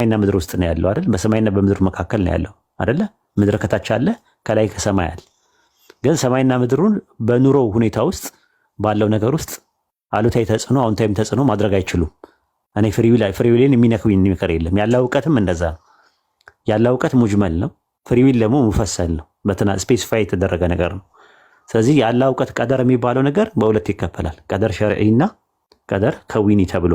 እና ምድር ውስጥ ነው ያለው አይደል? በሰማይና በምድር መካከል ነው ያለው አይደለ? ምድር ከታች አለ፣ ከላይ ከሰማይ አለ። ግን ሰማይና ምድሩን በኑሮ ሁኔታ ውስጥ ባለው ነገር ውስጥ አሉታዊ ተጽዕኖ አዎንታዊም ተጽዕኖ ማድረግ አይችሉም። እኔ ፍሪዊልን የሚነክብኝ ነገር የለም። ያለ እውቀትም እንደዛ ነው። ያለ እውቀት ሙጅመል ነው፣ ፍሪዊል ደግሞ ሙፈሰል ነው፣ ስፔሲፋይ የተደረገ ነገር ነው። ስለዚህ ያለ እውቀት ቀደር የሚባለው ነገር በሁለት ይከፈላል። ቀደር ሸርዒና ቀደር ከዊኒ ተብሎ።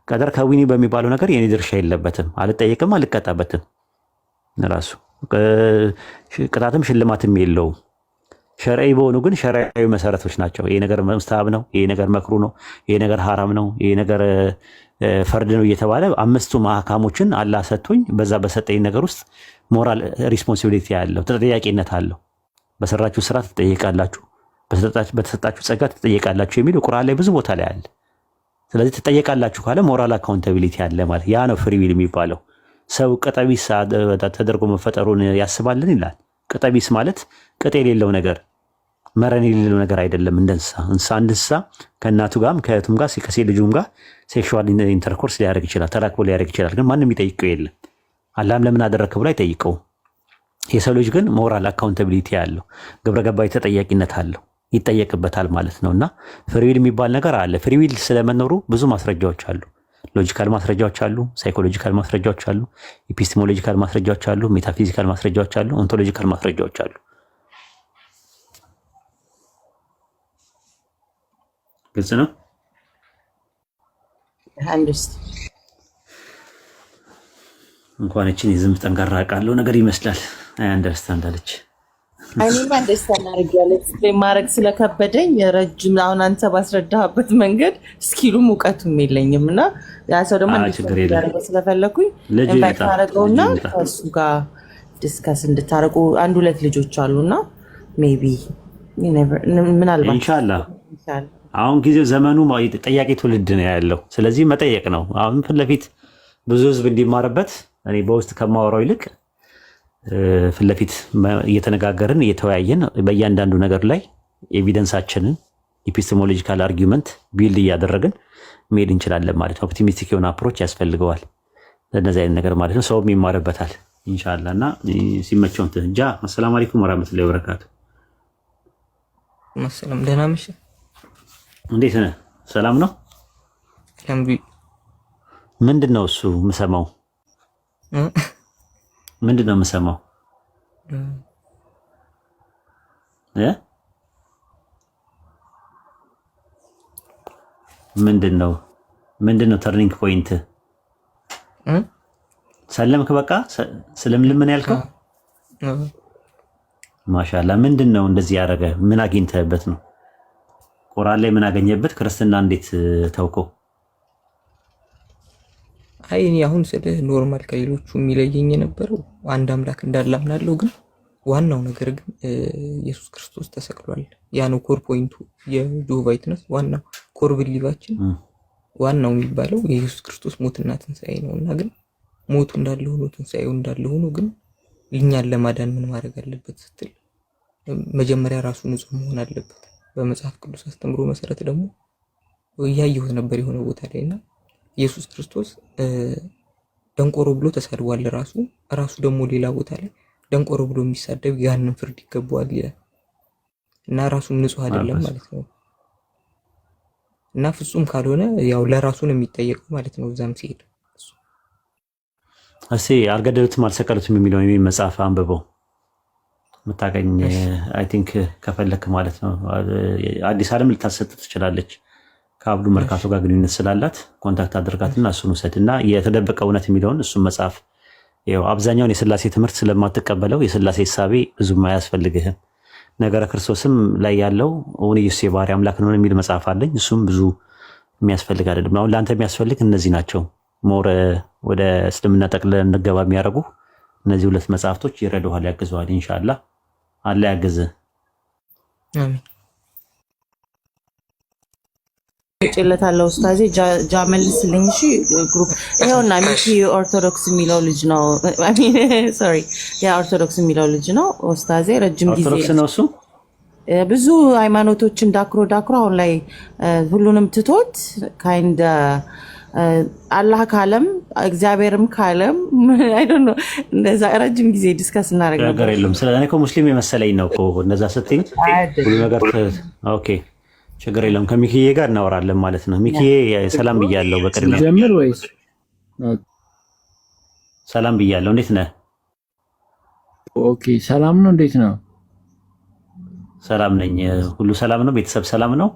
ቀደር ከዊኒ በሚባለው ነገር የኔ ድርሻ የለበትም፣ አልጠየቅም፣ አልቀጣበትም። ራሱ ቅጣትም ሽልማትም የለውም። ሸርዒ በሆኑ ግን ሸርዒ መሰረቶች ናቸው። ይሄ ነገር ሙስተሐብ ነው፣ ይሄ ነገር መክሩ ነው፣ ይሄ ነገር ሐራም ነው፣ ይሄ ነገር ፈርድ ነው እየተባለ አምስቱ ማህካሞችን አላህ ሰጥቶኝ በዛ በሰጠኝ ነገር ውስጥ ሞራል ሪስፖንሲቢሊቲ ያለው ተጠያቂነት አለው። በሰራችሁ ስራ ትጠየቃላችሁ፣ በተሰጣችሁ ጸጋ ትጠየቃላችሁ የሚል ቁርአን ላይ ብዙ ቦታ ላይ አለ። ስለዚህ ትጠየቃላችሁ ካለ ሞራል አካውንታቢሊቲ አለ ማለት ያ ነው ፍሪዊል የሚባለው። ሰው ቅጠቢስ ተደርጎ መፈጠሩን ያስባልን ይላል። ቅጠቢስ ማለት ቅጥ የሌለው ነገር መረን የሌለው ነገር አይደለም። እንደ እንስሳ ከእናቱ ጋርም ከእህቱም ጋር ከሴት ልጁም ጋር ሴክሹዋል ኢንተርኮርስ ሊያደርግ ይችላል፣ ተራክቦ ሊያደርግ ይችላል። ግን ማንም ይጠይቀው የለም። አላህም ለምን አደረግክ ብሎ አይጠይቀው። የሰው ልጅ ግን ሞራል አካውንታቢሊቲ አለው፣ ግብረ ገባዊ ተጠያቂነት አለው፣ ይጠየቅበታል ማለት ነው። እና ፍሪዊል የሚባል ነገር አለ። ፍሪዊል ስለመኖሩ ብዙ ማስረጃዎች አሉ። ሎጂካል ማስረጃዎች አሉ፣ ሳይኮሎጂካል ማስረጃዎች አሉ፣ ኢፒስቴሞሎጂካል ማስረጃዎች አሉ፣ ሜታፊዚካል ማስረጃዎች አሉ፣ ኦንቶሎጂካል ማስረጃዎች አሉ። ግልጽ ነው። እንኳን እችን የዝም ጠንካራ ቃለው ነገር ይመስላል። አይ አንደርስታንድ አለች። እኔማ አንደርስታንድ አድርጌያለሁ። ኤክስፕሌን ማድረግ ስለከበደኝ ረጅም አሁን አንተ ባስረዳህበት መንገድ እስኪሉም እውቀቱም የለኝም እና ያ ሰው ደግሞ እንዲያደርገው ስለፈለኩኝ ኢንቫይት አደረገውና ከእሱ ጋር ዲስከስ እንድታረቁ አንድ ሁለት ልጆች አሉና ሜይ ቢ ምናልባት ኢንሻአላህ አሁን ጊዜው ዘመኑ ጠያቂ ትውልድ ነው ያለው። ስለዚህ መጠየቅ ነው። አሁን ፊት ለፊት ብዙ ህዝብ እንዲማርበት እኔ በውስጥ ከማወራው ይልቅ ፊት ለፊት እየተነጋገርን እየተወያየን በእያንዳንዱ ነገር ላይ ኤቪደንሳችንን ኢፒስቴሞሎጂካል አርጊውመንት ቢልድ እያደረግን መሄድ እንችላለን ማለት ነው። ኦፕቲሚስቲክ የሆነ አፕሮች ያስፈልገዋል ለነዚህ አይነት ነገር ማለት ነው። ሰውም ይማርበታል ኢንሻአላህ። እና ሲመቸው እንጃ። አሰላሙ አለይኩም ወራህመቱላሂ ወበረካቱ። መሰለም ደህና ነሽ? እንዴት ነህ? ሰላም ነው? ምንድን ነው እሱ የምሰማው? ምንድን ነው የምሰማው? ምንድን ነው ተርኒንግ ፖይንት? ሰለምክ? በቃ ስለምልም ምን ያልከው? ማሻአላህ። ምንድን ነው እንደዚህ ያደረገ? ምን አግኝተህበት ነው? ቁርአን ላይ ምን አገኘበት? ክርስትና እንዴት ተውከው? አይ እኔ አሁን ስለ ኖርማል ከሌሎቹ የሚለየኝ የነበረው አንድ አምላክ እንዳለ አምናለሁ። ግን ዋናው ነገር ግን ኢየሱስ ክርስቶስ ተሰቅሏል። ያ ነው ኮር ፖይንቱ። የጆሆቫ ዊትነስ ዋናው ኮር ብሊቫችን ዋናው የሚባለው የኢየሱስ ክርስቶስ ሞትና ትንሣኤ ነውና፣ ግን ሞቱ እንዳለ ሆኖ ትንሣኤው እንዳለ ሆኖ ግን እኛን ለማዳን ምን ማድረግ አለበት ስትል መጀመሪያ ራሱ ንጹህ መሆን አለበት። በመጽሐፍ ቅዱስ አስተምሮ መሰረት ደግሞ እያየሁት ነበር የሆነ ቦታ ላይና ኢየሱስ ክርስቶስ ደንቆሮ ብሎ ተሳድቧል። ራሱ ደግሞ ሌላ ቦታ ላይ ደንቆሮ ብሎ የሚሳደብ ያንን ፍርድ ይገባዋል ይላል እና ራሱም ንጹህ አይደለም ማለት ነው። እና ፍጹም ካልሆነ ያው ለራሱ ነው የሚጠየቀው ማለት ነው። እዛም ሲሄድ አልገደሉትም አልሰቀሉትም የሚለውን መጽሐፍ አንብበው መታገኝ አይ ቲንክ ከፈለክ ማለት ነው። አዲስ ዓለም ልታሰጥ ትችላለች። ከአብዱ መርካቶ ጋር ግንኙነት ስላላት ኮንታክት አድርጋትና እሱን ውሰድና የተደበቀ እውነት የሚለውን እሱን መጽሐፍ ያው አብዛኛውን የሥላሴ ትምህርት ስለማትቀበለው የሥላሴ ሐሳቤ ብዙም አያስፈልግህም። ነገረ ክርስቶስም ላይ ያለው እውን ኢየሱስ የባህሪ አምላክ ነው የሚል መጽሐፍ አለኝ። እሱም ብዙ የሚያስፈልግ አይደለም። አሁን ለአንተ የሚያስፈልግ እነዚህ ናቸው። ሞር ወደ እስልምና ጠቅልለን እንገባ የሚያደርጉ እነዚህ ሁለት መጽሐፍቶች ይረዱሃል፣ ያግዙሃል። ኢንሻአላህ አላህ ያግዝህ። አሜን። ጭለታለው ኡስታዜ ጃመልስልኝ። እሺ ግሩፕ ይሄውና ሚኪ ኦርቶዶክስ የሚለው ልጅ ነው። ሶሪ ያ ኦርቶዶክስ የሚለው ልጅ ነው ኡስታዜ። ረጅም ጊዜ ኦርቶዶክስ ነው እሱ። ብዙ ሃይማኖቶችን ዳክሮ አሁን ላይ ሁሉንም ትቶት ካይንድ አላህ ካለም እግዚአብሔርም ካለም አይ ዶንት ኖ እንደዛ ረጅም ጊዜ ዲስከስ እናደርግ ነበር። ነገር የለም ስለኔ እኮ ሙስሊም የመሰለኝ ነው እኮ እንደዛ ስትኝ ሁሉ ነገር ኦኬ ችግር የለም። ከሚኪዬ ጋር እናወራለን ማለት ነው። ሚኪዬ ሰላም ብያለሁ። በቅድሚያ ጀምር ወይስ ሰላም ብያለሁ። እንዴት ነህ? ኦኬ ሰላም ነው። እንዴት ነው? ሰላም ነኝ። ሁሉ ሰላም ነው? ቤተሰብ ሰላም ነው?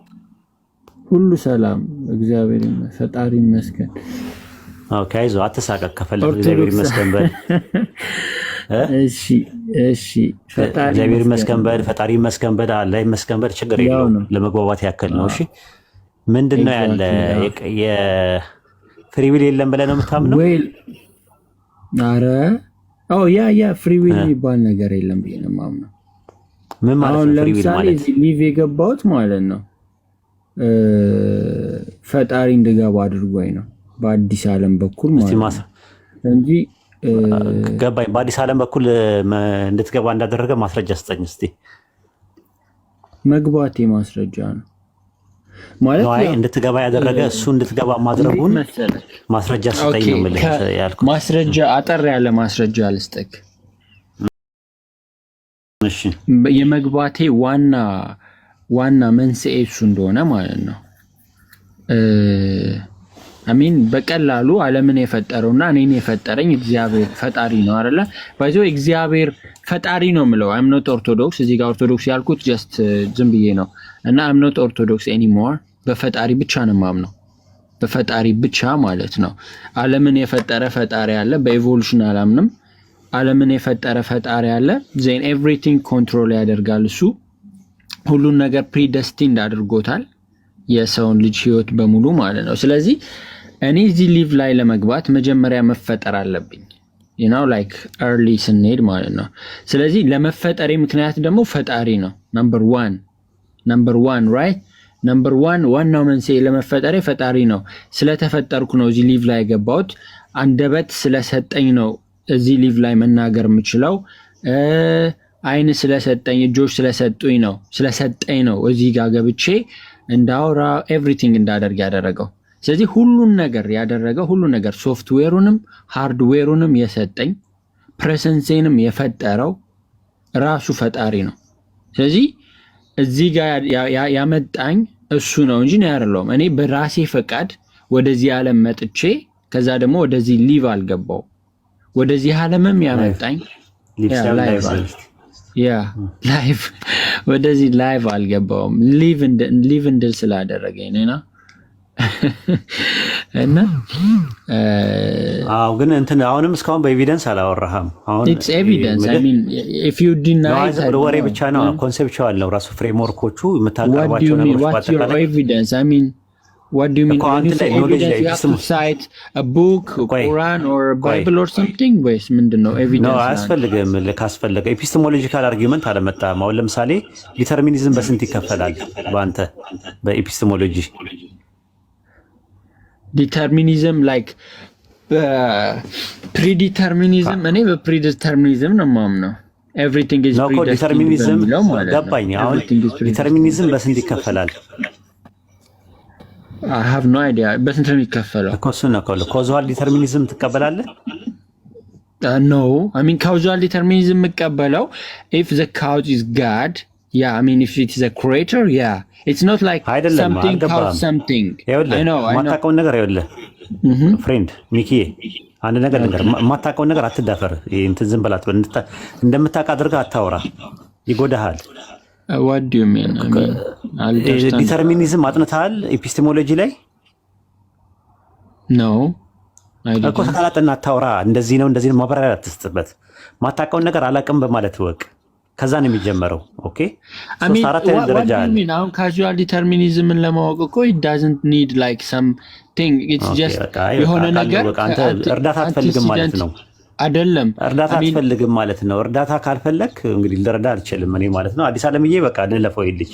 ሁሉ ሰላም እግዚአብሔር ይመስገን፣ ፈጣሪ ይመስገን። ኦኬ አይዞህ፣ አትሳቀቅ። ከፈለግ እግዚአብሔር ይመስገን በል። እሺ እሺ፣ ፈጣሪ እግዚአብሔር ይመስገን በል፣ ፈጣሪ ይመስገን በል፣ አላህ ይመስገን በል። ችግር የለውም። ለመግባባት ያክል ነው። እሺ ምንድነው ያለ የፍሪ ዊል የለም ብለህ ነው የምታምነው? ኧረ ያ ፍሪ ዊል የሚባል ነገር የለም ብዬ ነው የማምነው። ምን ማለት ነው ፍሪ ዊል ማለት? ሊቭ የገባሁት ማለት ነው ፈጣሪ እንድገባ አድርጎኝ ነው በአዲስ ዓለም በኩል ማለት ነው እንጂ ገባኝ። በአዲስ ዓለም በኩል እንድትገባ እንዳደረገ ማስረጃ ስጠኝ እስቲ። መግባቴ ማስረጃ ነው ማለት ነው። እንድትገባ ያደረገ እሱ እንድትገባ ማድረጉን ማስረጃ ስጠኝ ነው የምልህ ያልኩት። ማስረጃ አጠር ያለ ማስረጃ ልስጥክ። እሺ የመግባቴ ዋና መንስኤ እሱ እንደሆነ ማለት ነው። አሚን በቀላሉ ዓለምን የፈጠረውና እኔን የፈጠረኝ እግዚአብሔር ፈጣሪ ነው አይደለ? ባይዞ እግዚአብሔር ፈጣሪ ነው የምለው አም ኖት ኦርቶዶክስ። እዚህ ጋር ኦርቶዶክስ ያልኩት ጀስት ዝም ብዬ ነው እና አም ኖት ኦርቶዶክስ ኤኒሞር። በፈጣሪ ብቻ ነው የማምነው፣ በፈጣሪ ብቻ ማለት ነው። ዓለምን የፈጠረ ፈጣሪ አለ፣ በኢቮሉሽን አላምንም። ዓለምን የፈጠረ ፈጣሪ አለ፣ ዜን ኤቭሪቲንግ ኮንትሮል ያደርጋል እሱ። ሁሉን ነገር ፕሪደስቲንድ አድርጎታል የሰውን ልጅ ህይወት በሙሉ ማለት ነው። ስለዚህ እኔ እዚህ ሊቭ ላይ ለመግባት መጀመሪያ መፈጠር አለብኝ ላይክ ኤርሊ ስንሄድ ማለት ነው። ስለዚህ ለመፈጠሬ ምክንያት ደግሞ ፈጣሪ ነው። ነምበር ዋን ራይት። ነምበር ዋናው መንስኤ ለመፈጠሬ ፈጣሪ ነው። ስለተፈጠርኩ ነው እዚህ ሊቭ ላይ የገባሁት። አንደበት ስለሰጠኝ ነው እዚህ ሊቭ ላይ መናገር የምችለው። አይን ስለሰጠኝ፣ እጆች ስለሰጠኝ ነው እዚህ ጋር ገብቼ እንዳወራ ኤቭሪቲንግ እንዳደርግ ያደረገው። ስለዚህ ሁሉን ነገር ያደረገው ሁሉ ነገር ሶፍትዌሩንም ሃርድዌሩንም የሰጠኝ ፕሬሰንሴንም የፈጠረው ራሱ ፈጣሪ ነው። ስለዚህ እዚህ ጋር ያመጣኝ እሱ ነው እንጂ ነው አይደለም። እኔ በራሴ ፈቃድ ወደዚህ ዓለም መጥቼ ከዛ ደግሞ ወደዚህ ሊቭ አልገባው። ወደዚህ ዓለምም ያመጣኝ ላይቭ ወደዚህ ላይቭ አልገባውም። ሊቭ እንድል ስላደረገኝ ነና እና ግን እንትን አሁንም እስካሁን በኤቪደንስ አላወራህም። አሁን ኢትስ ኤቪደንስ አይ ሚን ኢፍ ዩ ዲናይ ወሬ ብቻ ነው፣ ኮንሴፕቹዋል ነው ራሱ ፍሬምወርኮቹ የምታቀርባቸው ነገሮች ባጠቃላይ ኤቪደንስ አይ ሚን what do you mean when you say evidence you have to cite a book, Quran or Bible or something ወይስ ምንድነው ኤቪደንስ? ነው አያስፈልግም። ካስፈለገ ኤፒስቴሞሎጂካል አርጊውመንት አለመጣም። አሁን ለምሳሌ ዲተርሚኒዝም በስንት ይከፈላል በአንተ በኤፒስቴሞሎጂ? ዲተርሚኒዝም ላይክ ፕሪዲተርሚኒዝም እኔ በፕሪዲተርሚኒዝም ነው የማምነው። ኤቭሪቲንግ ኢዝ ዲተርሚኒዝም ገባኝ። አሁን ዲተርሚኒዝም በስንት ይከፈላል? I have no idea በስንት ነው የሚከፈለው? ኮዛል ዲተርሚኒዝም ትቀበላለህ? No, I mean causal determinism የምቀበለው if the cause is God, yeah, I mean if it is a creator, yeah. It's not like something cause something. I know. ማታውቀውን ነገር ይኸውልህ ፍሬንድ ሚኪዬ፣ አንድ ነገር ማታውቀውን ነገር አትዳፈር። እንትን ዝም በላት እንደምታውቅ አድርገህ አታውራ፣ ይጎዳሃል። What do you mean? I mean, ዲተርሚኒዝም አጥንተሃል ኤፒስቴሞሎጂ ላይ? No, I don't. እኮ ተቃላጠና አታውራ። እንደዚህ ነው ማብራሪያ አትስጥበት። ማታውቀውን ነገር አላውቅም በማለት ወቅ ከዛ ነው የሚጀመረው። ኦኬ ሶስት አራት ደረጃ አለ። አሁን ካዡዋል ዲተርሚኒዝምን ለማወቅ እኮ it doesn't need like something, it's just የሆነ ነገር አንተ እርዳታ አትፈልግም ማለት ነው አይደለም? እርዳታ አትፈልግም ማለት ነው። እርዳታ ካልፈለክ እንግዲህ ልረዳ አልችልም እኔ ማለት ነው። አዲስ ዓለምዬ በቃ ልለፈው ይልሽ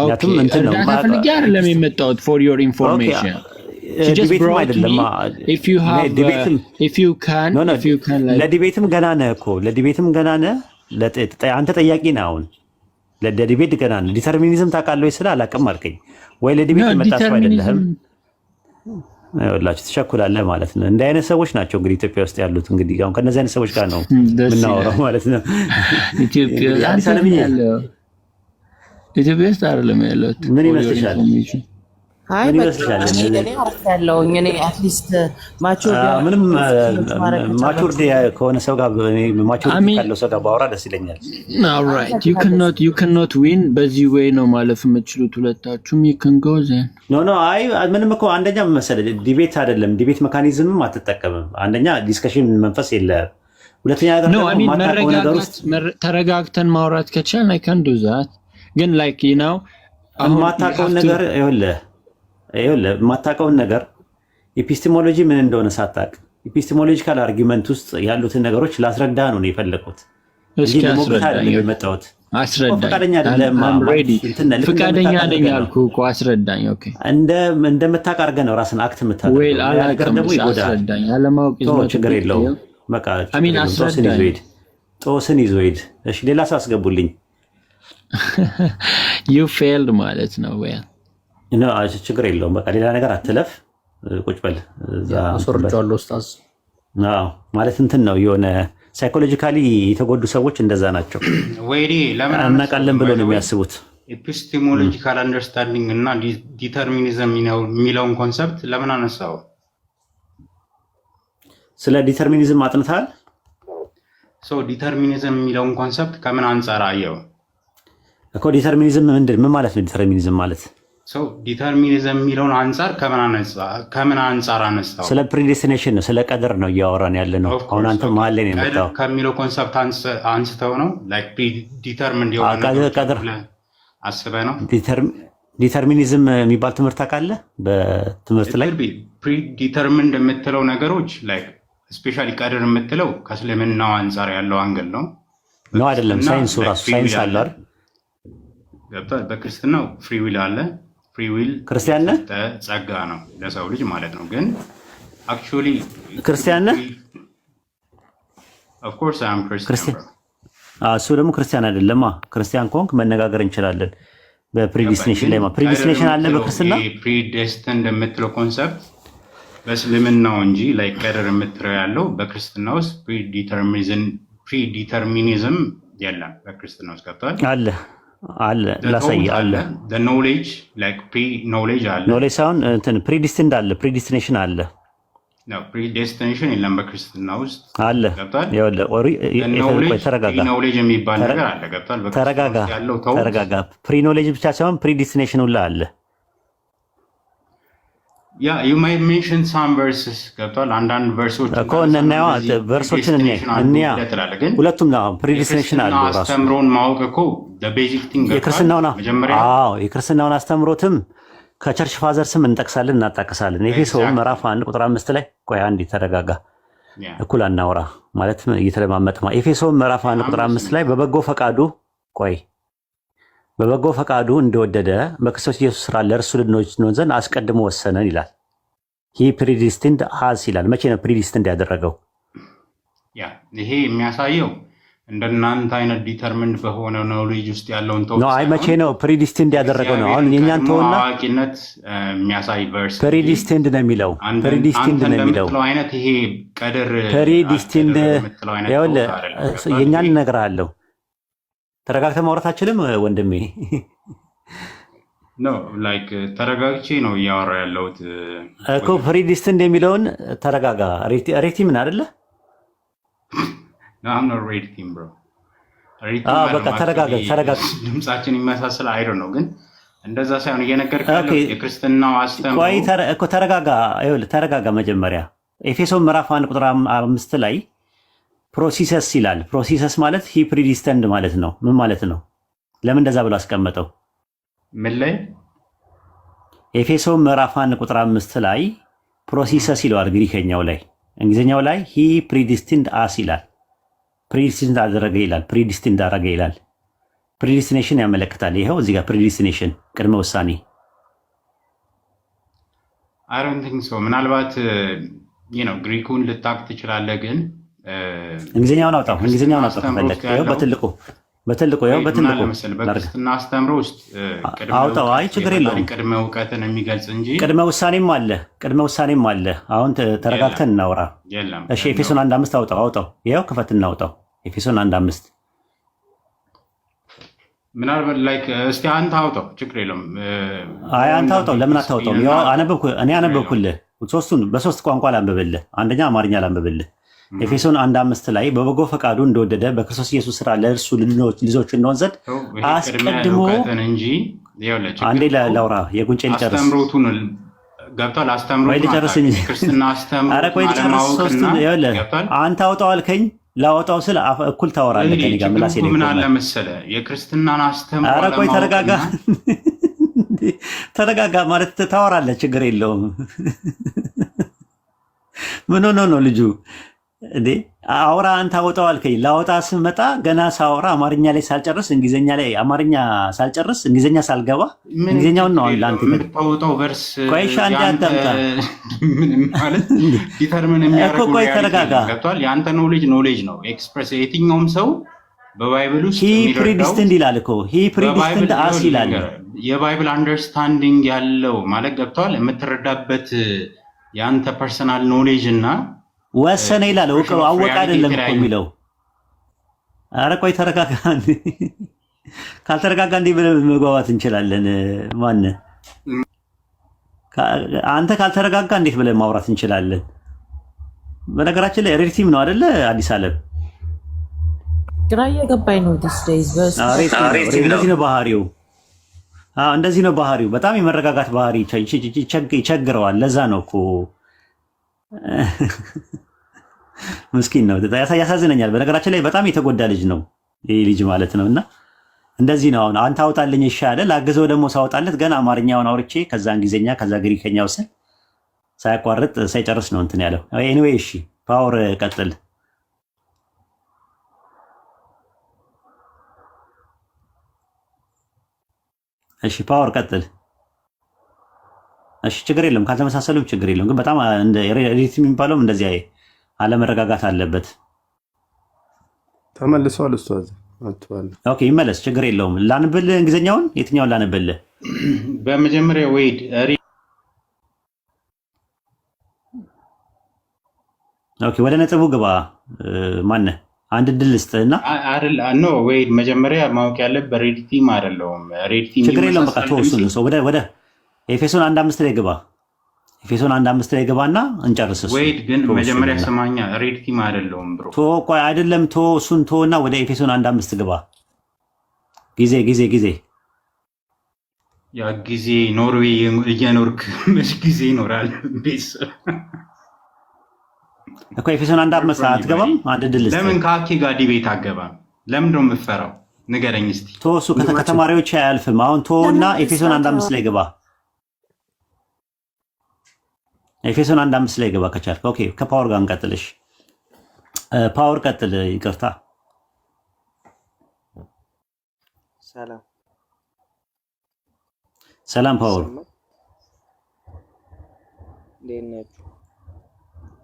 ያቱም እንትን ነው ማለት አይደለም የመጣሁት for your information. ዲቤትም አይደለም if you can like ለዲቤትም ገና ነህ እኮ ለዲቤትም ገና ነህ። አንተ ጠያቂ ነህ። አሁን ለዲቤት ገና ነህ። ዲተርሚኒዝም ታውቃለህ ወይ ስለ አላውቅም አልከኝ ወይ? ለዲቤት መጣ ሰው አይደለም ይኸውላችሁ ትቸኩላለህ ማለት ነው። እንዲህ አይነት ሰዎች ናቸው እንግዲህ ኢትዮጵያ ውስጥ ያሉት። እንግዲህ አሁን ከነዚህ አይነት ሰዎች ጋር ነው የምናወራው ማለት ነው። ኢትዮጵያ ውስጥ አይደለም ያለሁት። ምን ይመስልሻል? አይ እኔ አርፍ ያለውኝ እኔ አትሊስት ምንም ማቹርድ ከሆነ ሰው ጋር ማቹርድ ካለው ሰው ጋር ባወራ ደስ ይለኛል። ኦልራይት you cannot win በዚህ ወይ ነው ማለፍ የምትችሉት ሁለታችሁም። you can go then አይ ምንም እኮ አንደኛ መሰለህ ዲቤት አይደለም፣ ዲቤት ሜካኒዝምም አትጠቀምም። አንደኛ ዲስከሽን መንፈስ የለም። ሁለተኛ ነገር ተረጋግተን ማውራት ከቻልን I can do that ግን like you know የማታውቀውን ነገር ይኸውልህ የማታውቀውን ነገር ኤፒስቴሞሎጂ ምን እንደሆነ ሳታውቅ ኤፒስቴሞሎጂካል አርጊመንት ውስጥ ያሉትን ነገሮች ላስረዳ ነው የፈለኩት እንጂ ለሞግታ አይደለም የመጣሁት። አስረዳኝ። ፈቃደኛ ነኝ አልኩህ እኮ አስረዳኝ። ኦኬ እንደምታውቅ አድርገህ ነው ራስን አክት የምታደርገው። ነገር ደግሞ ይጎዳል። አለማወቅ ችግር የለውም። በቃ ጦስን ይዞ ሂድ። እሺ ሌላ ሰው አስገቡልኝ። you failed ማለት ነው ወይ? ችግር የለውም። በቃ ሌላ ነገር አትለፍ። ቁጭ በል እዛ አስወርጃለሁ ኡስታዝ። ማለት እንትን ነው የሆነ ሳይኮሎጂካሊ የተጎዱ ሰዎች እንደዛ ናቸው። ወይኔ ለምን እናውቃለን ብሎ ነው የሚያስቡት። ኤፒስቴሞሎጂካል አንደርስታንዲንግ እና ዲተርሚኒዝም የሚለውን ኮንሰፕት ለምን አነሳው? ስለ ዲተርሚኒዝም አጥንታል? ዲተርሚኒዝም የሚለውን ኮንሰፕት ከምን አንጻር አየው እኮ? ዲተርሚኒዝም ምን ማለት ነው? ዲተርሚኒዝም ማለት ዲተርሚኒዝም የሚለውን አንጻር ከምን አንጻር አነሳው? ስለ ፕሪዲስቲኔሽን ነው፣ ስለ ቀድር ነው እያወራን ያለ ነው። አሁን አንተ መሀል ላይ ነው የመጣው ከሚለው ኮንሰፕት አንስተው ነው ላይክ ፕሪዲተርሚንድ የሆነ ቀድር አስበህ ነው። ዲተርሚኒዝም የሚባል ትምህርት ታውቃለህ? በትምህርት ላይ ፕሪዲተርሚንድ የምትለው ነገሮች ላይክ ስፔሻሊ ቀድር የምትለው ከእስልምናው አንጻር ያለው አንግል ነው አይደለም? ሳይንሱ ራሱ ሳይንስ አለ አይደል? ገብቷል። በክርስትናው ፍሪ ዊል አለ። ፍሪ ዊል ክርስቲያን ነህ? ጸጋ ነው ለሰው ልጅ ማለት ነው። ግን አክቹዋሊ ክርስቲያን ነህ? ኦፍ ኮርስ አይ አም ክርስቲያን። እሱ ደግሞ ክርስቲያን አይደለም። ክርስቲያን ከሆንክ መነጋገር እንችላለን። በፕሪዲስቲኔሽን ላይ ፕሪዲስቲኔሽን አለ በክርስትና። ፕሪዴስቲንድ የምትለው ኮንሰፕት በእስልምናው እንጂ ላይ ቀደር የምትለው ያለው በክርስትና ውስጥ ፕሪዲተርሚኒዝም የለም። በክርስትና ውስጥ ገብቷል አለ ላሳይ አለ ኖሌጅ ላይክ ፕሪ ኖሌጅ አለ። ኖሌጅ ሳይሆን እንትን ፕሪዲስቲንድ አለ። ፕሪዲስቲኔሽን አለ ነው። ፕሪዴስቲኔሽን የለም በክርስትና ውስጥ አለ። ተረጋጋ። ኖሌጅ የሚባል ነገር አለ። ገብቷል። ተረጋጋ። ፕሪ ኖሌጅ ብቻ ሳይሆን ፕሪዲስቲኔሽን ሁላ አለ። ያ you might mention some verses ገብቷል። አንዳንድ ቨርሶች እኮ ቨርሶችን እንያ ሁለቱም ነው ፕሪዲስቲኔሽን አለ። ራሱ አስተምሮን ማወቅ እኮ the basic thing የክርስትናውን አስተምሮትም ከቸርች ፋዘር ስም እንጠቅሳለን እናጣቀሳለን። ኤፌሶን ምዕራፍ 1 ቁጥር 5 ላይ ቆይ አንዴ ተረጋጋ። እኩል አናውራ ማለት እየተለማመጥማ። ኤፌሶን ምዕራፍ 1 ቁጥር 5 ላይ በበጎ ፈቃዱ እንደወደደ በክርስቶስ ኢየሱስ ስራ ለእርሱ ልንሆን ዘንድ አስቀድሞ ወሰነን ይላል። ይህ ፕሪዲስቲንድ አስ ይላል። መቼ ነው ፕሪዲስቲንድ ያደረገው? ይሄ የሚያሳየው እንደናንተ አይነት ዲተርሚንድ በሆነ ኖሌጅ ውስጥ ያለውን ተው ነው። አይ መቼ ነው ፕሪዲስቲንድ ያደረገው ነው? አሁን የኛን ተውና አዋቂነት የሚያሳይ ቨርስ ፕሪዲስቲንድ ነው የሚለው። ፕሪዲስቲንድ ነው የሚለው አይነት ይሄ ቀደር ፕሪዲስቲንድ ይኸውልህ የኛን ነገር አለው። ተረጋግተህ ማውራት አችልም ወንድሜ? ኖ ላይክ ተረጋግቼ ነው እያወራ ያለሁት እኮ። ፕሪዲስቲንድ የሚለውን ተረጋጋ። ሬቲ ምን አይደለ? No, I'm not rating, bro. በቃ ተረጋጋ። ድምጻችን ይመሳሰል አይዶ ነው፣ ግን እንደዛ ሳይሆን እየነገርኩህ ያለው የክርስትናው አስተምሮ። ቆይ እኮ ተረጋጋ። ይኸውልህ ተረጋጋ። መጀመሪያ ኤፌሶን ምዕራፍ 1 ቁጥር 5 ላይ ፕሮሲሰስ ይላል። ፕሮሲሰስ ማለት ሂ ፕሪዲስተንድ ማለት ነው። ምን ማለት ነው? ለምን እንደዛ ብሎ አስቀመጠው? ምን ላይ? ኤፌሶን ምዕራፍ 1 ቁጥር 5 ላይ ፕሮሲሰስ ይለዋል ግሪከኛው ላይ። እንግሊዝኛው ላይ ሂ ፕሪዲስቲንድ አስ ይላል። ፕሪዲስቲንድ አደረገ ይላል። ፕሪዲስቲንድ አደረገ ይላል። ፕሪዲስቲኔሽን ያመለክታል። ይኸው እዚህ ጋር ፕሪዲስቲኔሽን ቅድመ ውሳኔ። አይ ዶንት ቲንክ ሶ። ምናልባት ግሪኩን ልታውቅ ትችላለህ፣ ግን እንግሊዝኛውን አውጣው። እንግሊዝኛውን አውጣው ከፈለክ። ይኸው በትልቁ በትልቁ ያው በትልቁ በክርስትና አስተምሮ ውስጥ አውጣው። አይ ችግር የለውም። ቅድመ እውቀትን የሚገልጽ እንጂ ቅድመ ውሳኔም አለ። አሁን ተረጋግተን እናውራ። እሺ ኤፌሶን 1:5 አውጣው። ይኸው ክፈት እናውጣው። ኤፌሶን 1:5 ምናልባት ላይክ እስቲ አንተ አውጣው፣ ችግር የለውም። አይ አንተ አውጣው። ለምን አታውጣውም? እኔ አነበብኩልህ። ሶስቱን በሶስት ቋንቋ ላንብብልህ። አንደኛ አማርኛ ላንብብልህ። ኤፌሶን 1:5 ላይ በበጎ ፈቃዱ እንደወደደ በክርስቶስ ኢየሱስ ስራ ለእርሱ ልጆች እንሆን ዘንድ አስቀድሞ አንዴ ላውራ፣ የጉንጬ ልጨርስ። አስተምሮቱን ገብቷል። አስተምሮቱን ክርስትና አስተምሮ ኧረ ቆይ ልጨርስ። ሶስቱን ይኸውልህ፣ አንተ አውጣው አልከኝ። ላወጣው ስለ እኩል ታወራለህ ከእኔ ጋር። ምላሴ ላይ ምን አለ መሰለህ የክርስትናን አስተምሮ። ኧረ ቆይ ተረጋጋ ማለት ታወራለህ፣ ችግር የለውም። ምን ሆኖ ነው ልጁ እንዴ? አውራ አንተ አውጣው አልከኝ። ላወጣ ስመጣ ገና ሳወራ አማርኛ ላይ ሳልጨርስ እንግሊዝኛ ላይ አማርኛ ሳልጨርስ እንግሊዝኛ ሳልገባ እንግሊዝኛውን ነው ለአንተ የምታወጣው ቨርስ። ቆይ እሺ አንዴ አዳምጣ። ምን ማለት ዲተርሚን የሚያደርገው ቆይ ተረጋጋ። ገብቶሃል? የአንተ ኖሌጅ ነው ኤክስፕረስ። የትኛውም ሰው በባይብል ውስጥ ሂ ፕሪዲስትንድ ይላል እኮ ሂ ፕሪዲስትንድ አስ ይላል። የባይብል አንደርስታንዲንግ ያለው ማለት ገብቶሃል? የምትረዳበት የአንተ ፐርሰናል ኖሌጅ እና ወሰነ ይላል። አወቀ አይደለም እኮ የሚለው። አረ ቆይ ተረጋጋ። ካልተረጋጋ እንዲህ ብለን መግባባት እንችላለን? ማነህ አንተ? ካልተረጋጋ እንዴት ብለን ማውራት እንችላለን? በነገራችን ላይ ሬድ ቲም ነው አይደለ? አዲስ ዓለም ግራ እየገባኝ ነው። እንደዚህ ነው ባህሪው። እንደዚህ ነው ባህሪው። በጣም የመረጋጋት ባህሪ ይቸግረዋል። ለዛ ነው እኮ ምስኪን ነው። ያሳዝነኛል። በነገራችን ላይ በጣም የተጎዳ ልጅ ነው ይህ ልጅ ማለት ነው። እና እንደዚህ ነው። አሁን አንተ አውጣልኝ ይሻለ ላግዘው ደግሞ ሳወጣለት ገና አማርኛውን አውርቼ ከዛ እንግሊዝኛ ከዛ ግሪከኛ ውስጥ ሳያቋርጥ ሳይጨርስ ነው እንትን ያለው። ኤኒዌይ እሺ ፓወር ቀጥል። እሺ ፓወር ቀጥል። እሺ ችግር የለም ካልተመሳሰሉም ችግር የለም። ግን በጣም እንደ ሬዲት የሚባለውም እንደዚህ አለመረጋጋት አለበት። ተመልሷል። ኡስታዝ አጥቷል። ኦኬ ይመለስ፣ ችግር የለውም። ላንብልህ እንግሊዝኛውን የትኛውን ላንብልህ? በመጀመሪያ ወይድ ኦኬ ወደ ነጥቡ ግባ። ማነህ አንድ ድል ስጥና ኖ ወይድ መጀመሪያ ማወቅ ያለብህ ሬድ ቲም አይደለሁም። ሬድ ቲም ችግር የለውም። በቃ ተወሱን ሰው ወደ ኤፌሶን 1:5 ላይ ግባ። ኤፌሶን 1:5 ላይ ግባና እንጨርስ። ወይድ ግን መጀመሪያ ሰማኛ ሬድ ቲም አይደለሁም ብሮ። ቆይ አይደለም እሱን እና ወደ ኤፌሶን 1:5 ግባ። ጊዜ ያ ጊዜ ኖርዌይ እየኖርክ መች ጊዜ ይኖራል እኮ። ኤፌሶን 1:5 አትገባም? አንድ ድል ለምን ከአኬ ጋር ዲቤት አገባም? ለምን ነው የምትፈራው? ንገረኝ እስቲ። እሱ ከተማሪዎች አያልፍም። አሁን እና ኤፌሶን 1:5 ላይ ግባ። ኤፌሶን 1:5 ላይ ገባ ከቻልክ። ኦኬ ከፓወር ጋር እንቀጥልሽ። ፓወር ቀጥል። ይቅርታ። ሰላም ፓወር፣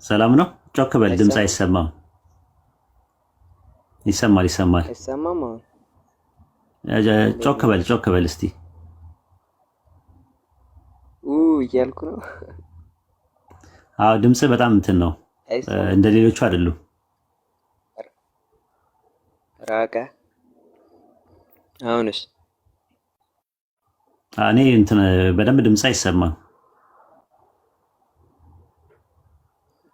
ሰላም ነው? ጮክ በል፣ ድምፅ አይሰማም። ይሰማል። ጮክ በል እስቲ እያልኩ ነው። አዎ ድምጽ በጣም እንትን ነው፣ እንደ ሌሎቹ አይደሉም። ራቀ። አሁንስ? እኔ እንትን በደንብ ድምጽ አይሰማም።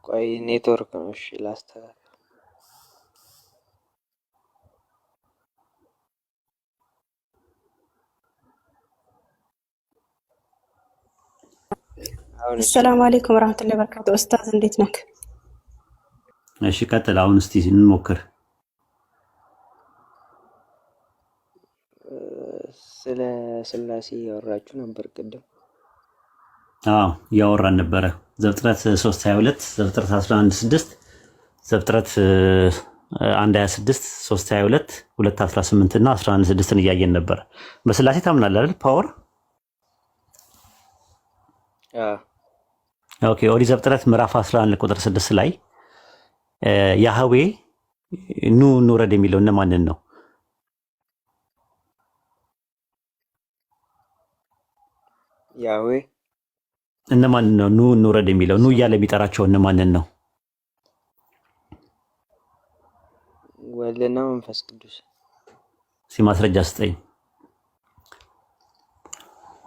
ቆይ ኔትወርክ ነው። እሺ ላስተካክል። አሰላሙ አለይኩም ወራህመቱላሂ ወበረካቱ። ኡስታዝ እንዴት ነህ? እሺ ቀጥል። አሁን እስቲ እንሞክር። ስለ ስላሴ ያወራችሁ ነበር ቅድም። እያወራን ነበረ። ዘፍጥረት 3:22፣ ዘፍጥረት 11:6፣ ዘፍጥረት 1:26፣ 3:22፣ 2:18 እና 11:6ን እያየን ነበረ። በስላሴ ታምናለህ አይደል ፓወር? ኦኬ ኦሪት ዘፍጥረት ምዕራፍ 11 ቁጥር 6 ላይ ያህዌ ኑ እንውረድ የሚለው እነማንን ነው? ያዌ እነማንን ነው ኑ እንውረድ የሚለው? ኑ እያለ የሚጠራቸው እነማንን ነው? ወልድና መንፈስ ቅዱስ። ማስረጃ ስጠኝ።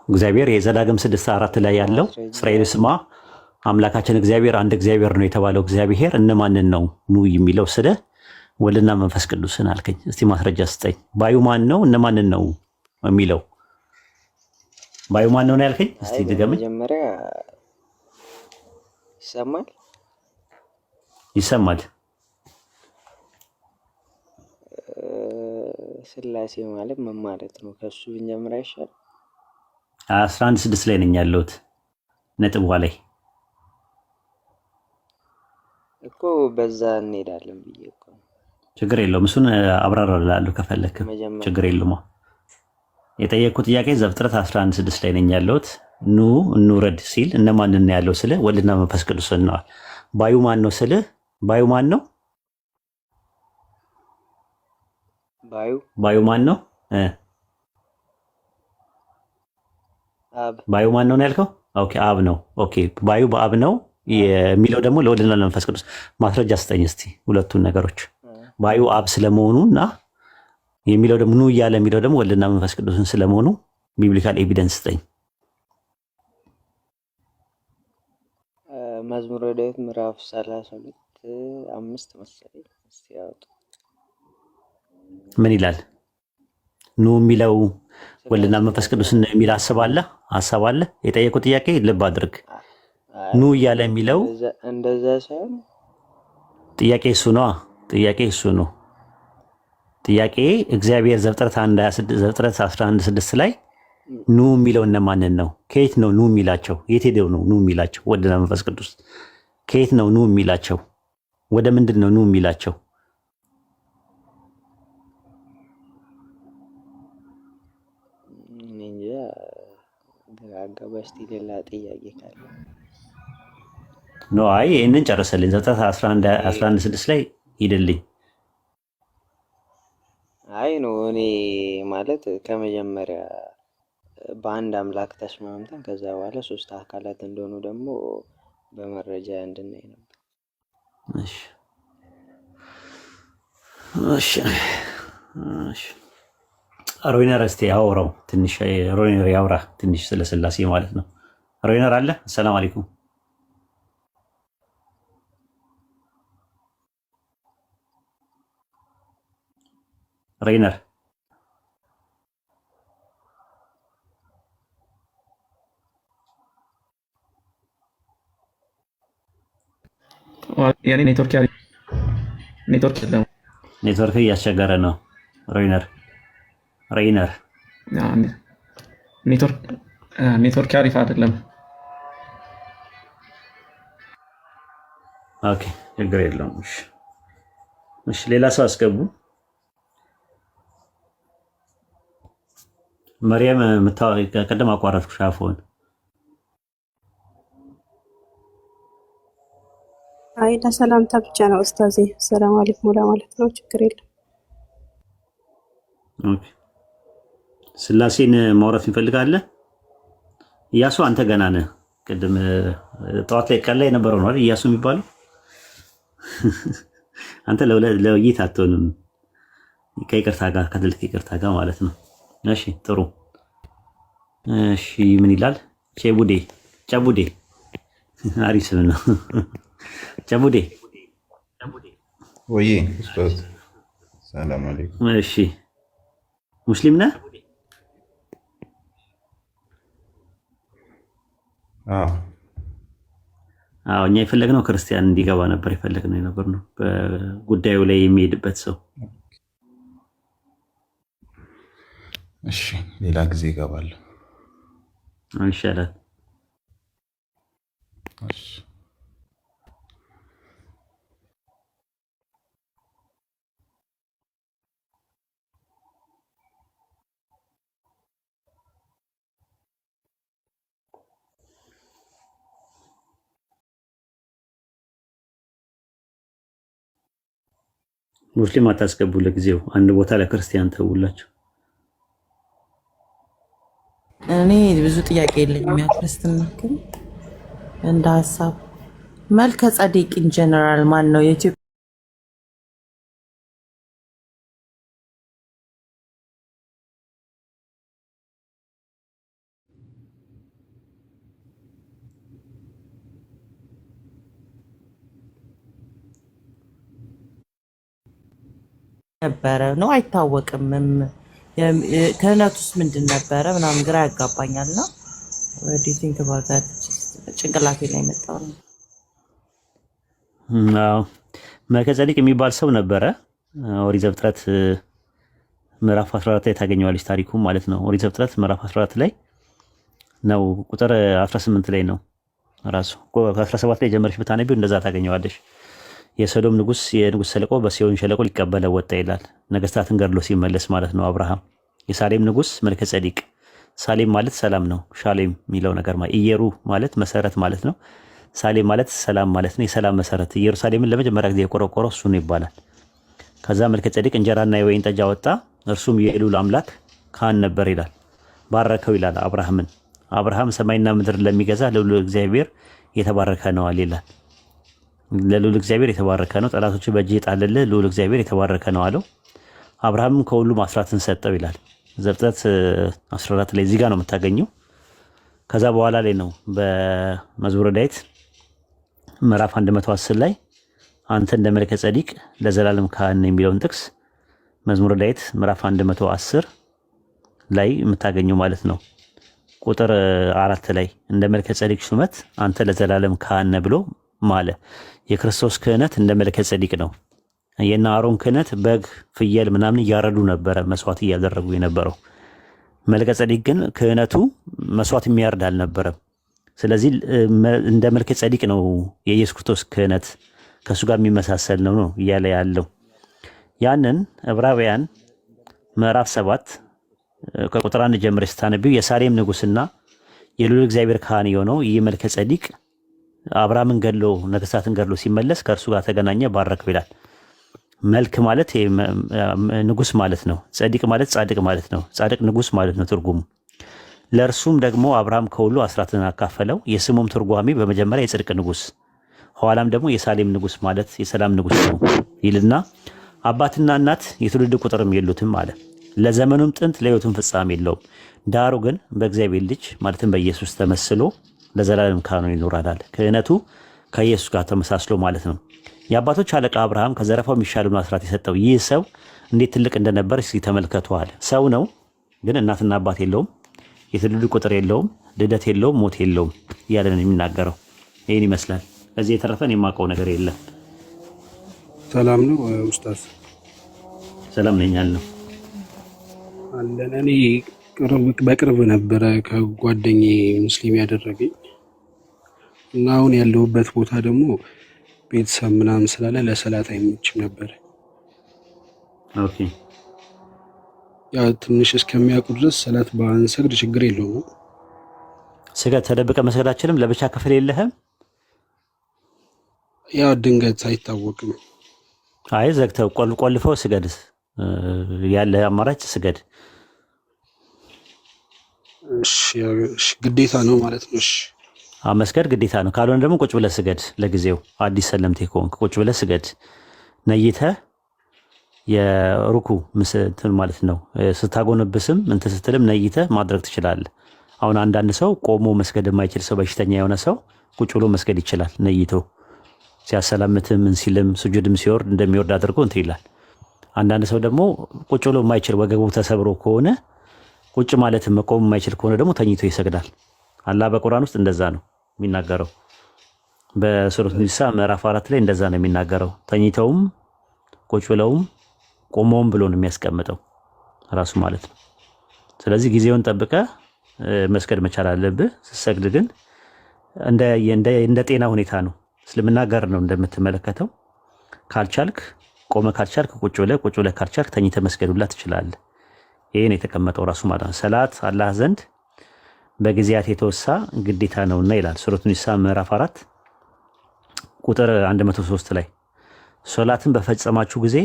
እግዚአብሔር የዘዳግም 6:4 ላይ ያለው እስራኤል ስማ አምላካችን እግዚአብሔር አንድ እግዚአብሔር ነው የተባለው እግዚአብሔር እነማንን ነው ኑ የሚለው? ስለ ወልድና መንፈስ ቅዱስን አልከኝ። እስቲ ማስረጃ ስጠኝ። ባዩ ማን ነው? እነማንን ነው የሚለው? ባዩ ማን ነው ያልከኝ? እስቲ ድገመኝ። መጀመሪያ ይሰማል ይሰማል። ስላሴ ማለት ምን ማለት ነው? ከሱ ብንጀምር አይሻል? 11:6 ላይ ነኝ ያለሁት ነጥቧ ላይ እኮ በዛ እንሄዳለን ብዬ እኮ። ችግር የለውም እሱን አብራራላለሁ ከፈለክ ችግር የለውም። የጠየቅኩት ጥያቄ ዘፍጥረት 11:6 ላይ ነኝ ያለሁት። ኑ እንውረድ ሲል እነማንን ነው ያለው? ስለ ወልድና መንፈስ ቅዱስ ነው። ባዩ ማን ነው? ስለ ባዩ ማን ነው? ባዩ ማን ነው? አብ። ባዩ ማን ነው ያልከው? ኦኬ አብ ነው። ኦኬ ባዩ በአብ ነው የሚለው ደግሞ ለወልድና ለመንፈስ ቅዱስ ማስረጃ ስጠኝ እስቲ ሁለቱን ነገሮች። ባዩ አብ ስለመሆኑ እና የሚለው ደግሞ ኑ እያለ የሚለው ደግሞ ወልድና መንፈስ ቅዱስን ስለመሆኑ ቢብሊካል ኤቪደንስ ስጠኝ። መዝሙረ ዳዊት ምዕራፍ 32:5 መሰለኝ። እስቲ ያውጡ። ምን ይላል? ኑ የሚለው ወልድና መንፈስ ቅዱስን የሚል ሐሳብ አለ። የጠየቁት ጥያቄ ልብ አድርግ። ኑ እያለ የሚለው እንደዛ ሳይሆን ጥያቄ እሱ ነው። ጥያቄ እሱ ነው። ጥያቄ እግዚአብሔር ዘፍጥረት 11:6 ላይ ኑ የሚለው እነማንን ነው? ከየት ነው ኑ የሚላቸው? የት ሄደው ነው ኑ የሚላቸው? ወልድና መንፈስ ቅዱስ ከየት ነው ኑ የሚላቸው? ወደ ምንድን ነው ኑ የሚላቸው? እንጃ አጋባ። እስቲ ሌላ ጥያቄ ካለ ነው። አይ ይሄንን ጨርሰልኝ። ዘፍጥረት 11:6 ላይ ሂድልኝ። አይ ነው እኔ ማለት ከመጀመሪያ በአንድ አምላክ ተስማምተን ከዛ በኋላ ሶስት አካላት እንደሆኑ ደግሞ በመረጃ እንድናይ ነበር። እሺ እሺ እሺ። ሮይነር እስቲ ያወራው ትንሽ ሮይነር ያውራ ትንሽ ስለ ስላሴ ማለት ነው። ሮይነር አለ። ሰላም አለይኩም ሮይነር። ያኔ ኔትወርክ የለም። ኔትወርክ እያስቸገረ ነው ሮይነር። ኔትወርክ አሪፍ አይደለም። ኦኬ ችግር የለውም። እሺ ሌላ ሰው አስገቡ። መርያም ቀደም አቋረጥኩሽ አፎን። አይ ለሰላምታ ብቻ ነው ኡስታዜ። ሰላም አለይኩም ለማለት ነው። ችግር የለም። ኦኬ ስላሴን ማውራት ይፈልጋል። እያሱ አንተ ገና ነህ። ቅድም ጠዋት ላይ ቀን ላይ የነበረው ነው አይደል? እያሱ የሚባለው አንተ ለውይይት አትሆንም። ከይቅርታ ጋር ከትልቅ ይቅርታ ጋር ማለት ነው። እሺ ጥሩ። እሺ ምን ይላል? ጨቡዴ አሪፍ ስም ነው። ጨቡዴ ወይ ኡስታዝ ሰላም አለይኩም። እሺ ሙስሊም ነህ? አዎ እኛ የፈለግነው ክርስቲያን እንዲገባ ነበር የፈለግነው የነበርነው በጉዳዩ ላይ የሚሄድበት ሰው። እሺ ሌላ ጊዜ እገባለሁ ይሻላል። እሺ ሙስሊም አታስገቡ ለጊዜው። አንድ ቦታ ለክርስቲያን ተውላቸው። እኔ ብዙ ጥያቄ የለኝም። ያ ክርስትና ግን እንደ ሀሳብ መልከ ጸዴቅ ኢን ጀነራል ማን ነው የኢትዮጵያ ነበረ ነው አይታወቅም። ክህነቱስ ምንድን ነበረ ምናምን ግራ ያጋባኛል። እና ወዲ ቲንክ ባዛት ጭንቅላቴ ላይ መጣው ነው። መልከ ጼዴቅ የሚባል ሰው ነበረ። ኦሪት ዘፍጥረት ምዕራፍ 14 ላይ ታገኘዋለች ታሪኩ ማለት ነው። ኦሪት ዘፍጥረት ምዕራፍ 14 ላይ ነው፣ ቁጥር 18 ላይ ነው ራሱ። 17 ላይ ጀመረሽ ብታነቢው እንደዛ ታገኘዋለሽ። የሰዶም ንጉስ የንጉስ ሸለቆ በሲሆን ሸለቆ ሊቀበለው ወጣ ይላል። ነገስታትን ገድሎ ሲመለስ ማለት ነው አብርሃም። የሳሌም ንጉስ መልከ ጼዴቅ። ሳሌም ማለት ሰላም ነው። ሻሌም የሚለው ነገር ማለት ኢየሩ ማለት መሰረት ማለት ነው። ሳሌም ማለት ሰላም ማለት ነው። የሰላም መሰረት ኢየሩሳሌምን ለመጀመሪያ ጊዜ የቆረቆረው እሱ ነው ይባላል። ከዛ መልከ ጼዴቅ እንጀራና የወይን ጠጅ አወጣ፣ እርሱም የኤሉል አምላክ ካህን ነበር ይላል። ባረከው ይላል አብርሃምን። አብርሃም ሰማይና ምድር ለሚገዛ ለልዑል እግዚአብሔር የተባረከ ነዋል ይላል። ለልዑል እግዚአብሔር የተባረከ ነው፣ ጠላቶች በእጅ የጣለልህ ልዑል እግዚአብሔር የተባረከ ነው አለው። አብርሃምም ከሁሉም አስራትን ሰጠው ይላል። ዘፍጥረት 14 ላይ እዚህ ጋር ነው የምታገኘው። ከዛ በኋላ ላይ ነው በመዝሙረ ዳዊት ምዕራፍ 110 ላይ አንተ እንደ መልከ ጼዴቅ ለዘላለም ካህን የሚለውን ጥቅስ መዝሙረ ዳዊት ምዕራፍ 110 ላይ የምታገኘው ማለት ነው። ቁጥር 4 ላይ እንደ መልከ ጼዴቅ ሹመት አንተ ለዘላለም ካህን ብሎ ማለ። የክርስቶስ ክህነት እንደ መልከ ጼዴቅ ነው። የና አሮን ክህነት በግ ፍየል ምናምን እያረዱ ነበረ መስዋዕት እያደረጉ የነበረው። መልከ ጼዴቅ ግን ክህነቱ መስዋዕት የሚያርድ አልነበረም። ስለዚህ እንደ መልከ ጼዴቅ ነው የኢየሱስ ክርስቶስ ክህነት፣ ከእሱ ጋር የሚመሳሰል ነው ነው እያለ ያለው። ያንን ዕብራውያን ምዕራፍ 7 ከቁጥር 1 ጀምረሽ ስታነቢው የሳሌም ንጉስና የልዑል እግዚአብሔር ካህን የሆነው ይህ መልከ ጼዴቅ አብርሃምን ገድሎ ነገስታትን ገድሎ ሲመለስ ከእርሱ ጋር ተገናኘ፣ ባረከው ይላል። መልክ ማለት ንጉስ ማለት ነው። ጼዴቅ ማለት ጻድቅ ማለት ነው። ጻድቅ ንጉስ ማለት ነው ትርጉሙ። ለእርሱም ደግሞ አብርሃም ከሁሉ አስራትን አካፈለው። የስሙም ትርጓሜ በመጀመሪያ የጽድቅ ንጉስ፣ ኋላም ደግሞ የሳሌም ንጉስ ማለት የሰላም ንጉስ ነው ይልና አባትና እናት የትውልድ ቁጥርም የሉትም አለ። ለዘመኑም ጥንት ለሕይወቱም ፍጻሜ የለውም። ዳሩ ግን በእግዚአብሔር ልጅ ማለትም በኢየሱስ ተመስሎ ለዘላለም ካህኑ ይኖራል አለ። ክህነቱ ከኢየሱስ ጋር ተመሳስሎ ማለት ነው። የአባቶች አለቃ አብርሃም ከዘረፋው የሚሻለውን አስራት የሰጠው ይህ ሰው እንዴት ትልቅ እንደነበር እስኪ ተመልከቱ አለ። ሰው ነው ግን እናትና አባት የለውም፣ የትውልድ ቁጥር የለውም፣ ልደት የለውም፣ ሞት የለውም እያለ ነው የሚናገረው። ይህን ይመስላል። ከዚህ የተረፈን የማውቀው ነገር የለም። ሰላም ነው ኡስታዝ? ሰላም ነኝ አልነው አለን። እኔ በቅርብ ነበረ ከጓደኛዬ ሙስሊም ያደረገኝ እና አሁን ያለሁበት ቦታ ደግሞ ቤተሰብ ምናምን ስላለ ለሰላት አይመችም ነበር። ኦኬ ያው ትንሽ እስከሚያውቁ ድረስ ሰላት ባንሰግድ ችግር የለውም። ስገድ ተደብቀ መስገዳችንም ለብቻ ክፍል የለህም። ያው ድንገት አይታወቅም። አይ ዘግተው ቆልፈው ስገድ፣ ያለ አማራጭ ስገድ። እሺ ግዴታ ነው ማለት ነው? እሺ መስገድ ግዴታ ነው። ካልሆነ ደግሞ ቁጭ ብለህ ስገድ። ለጊዜው አዲስ ሰለምቴ ከሆንክ ቁጭ ብለህ ስገድ። ነይተህ የሩኩ ምስል ማለት ነው። ስታጎነብስም እንትን ስትልም ነይተህ ማድረግ ትችላለህ። አሁን አንዳንድ ሰው ቆሞ መስገድ የማይችል ሰው፣ በሽተኛ የሆነ ሰው ቁጭ ብሎ መስገድ ይችላል። ነይቶ ሲያሰላምትም ምን ሲልም ስጁድም ሲወርድ እንደሚወርድ አድርጎ እንትን ይላል። አንዳንድ ሰው ደግሞ ቁጭ ብሎ የማይችል ወገቡ ተሰብሮ ከሆነ ቁጭ ማለትም መቆም የማይችል ከሆነ ደግሞ ተኝቶ ይሰግዳል። አላህ በቁርአን ውስጥ እንደዛ ነው የሚናገረው። በሱረቱ ኒሳ ምዕራፍ 4 ላይ እንደዛ ነው የሚናገረው። ተኝተውም ቁጭ ብለውም ቆመውም ብሎ ነው የሚያስቀምጠው ራሱ ማለት ነው። ስለዚህ ጊዜውን ጠብቀ መስገድ መቻል አለብህ። ስትሰግድ ግን እንደ ጤና ሁኔታ ነው። እስልምና ጋር ነው እንደምትመለከተው። ካልቻልክ ቆመ፣ ካልቻልክ ቁጭ ብለህ ካልቻልክ ተኝተ መስገድ ሁላ ትችላለህ። ይሄ ነው የተቀመጠው ራሱ ማለት ነው። ሰላት አላህ ዘንድ በጊዜያት የተወሳ ግዴታ ነውና ይላል ሱረቱ ኒሳ ምዕራፍ 4 ቁጥር 103 ላይ ሶላትን በፈጸማችሁ ጊዜ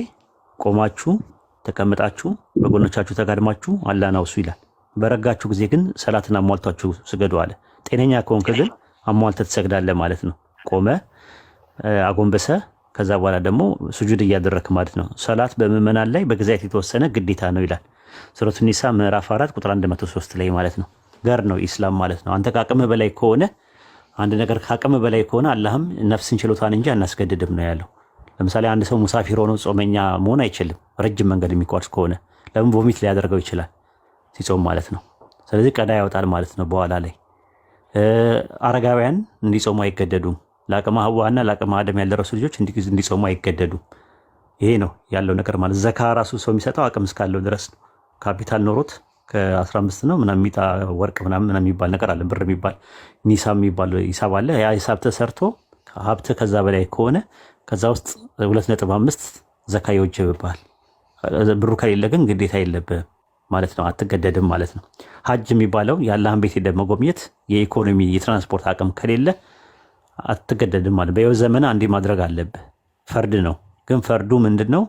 ቆማችሁ፣ ተቀምጣችሁ፣ በጎኖቻችሁ ተጋድማችሁ አላህን አውሱ ይላል። በረጋችሁ ጊዜ ግን ሰላትን አሟልታችሁ ስገዱ አለ። ጤነኛ ከሆንክ ግን አሟልተህ ትሰግዳለህ ማለት ነው። ቆመ አጎንበሰ ከዛ በኋላ ደግሞ ሱጁድ እያደረክ ማለት ነው። ሰላት በምዕመናን ላይ በግዛት የተወሰነ ግዴታ ነው ይላል ሱረቱ ኒሳ ምዕራፍ 4 ቁጥር 103 ላይ ማለት ነው። ገር ነው ኢስላም ማለት ነው። አንተ ከአቅምህ በላይ ከሆነ አንድ ነገር ከአቅምህ በላይ ከሆነ አላህም ነፍስን ችሎታን እንጂ አናስገድድም ነው ያለው። ለምሳሌ አንድ ሰው ሙሳፊር ሆኖ ጾመኛ መሆን አይችልም። ረጅም መንገድ የሚጓዝ ከሆነ ለምን ቮሚት ሊያደርገው ይችላል ሲጾም ማለት ነው። ስለዚህ ቀዳ ያወጣል ማለት ነው። በኋላ ላይ አረጋውያን እንዲጾሙ አይገደዱም። ለአቅመ ሐዋና ለአቅመ አደም ያልደረሱ ልጆች እንዲጾሙ አይገደዱም። ይሄ ነው ያለው ነገር ማለት። ዘካ ራሱ ሰው የሚሰጠው አቅም እስካለው ድረስ ነው። ካፒታል ኖሮት ከ15 ነው ምናምን ሚጣ ወርቅ ምናምን የሚባል ነገር አለ። ብር የሚባል ኒሳብ የሚባል ሂሳብ አለ። ያ ሂሳብ ተሰርቶ ሀብት ከዛ በላይ ከሆነ ከዛ ውስጥ 2.5 ዘካ ይወጅብብሃል። ብሩ ከሌለ ግን ግዴታ የለብህም ማለት ነው። አትገደድም ማለት ነው። ሀጅ የሚባለው የአላህን ቤት ሄደህ መጎብኘት የኢኮኖሚ የትራንስፖርት አቅም ከሌለ አትገደድም ማለት። በሕይወት ዘመን አንዴ ማድረግ አለብህ። ፈርድ ነው ግን ፈርዱ ምንድነው?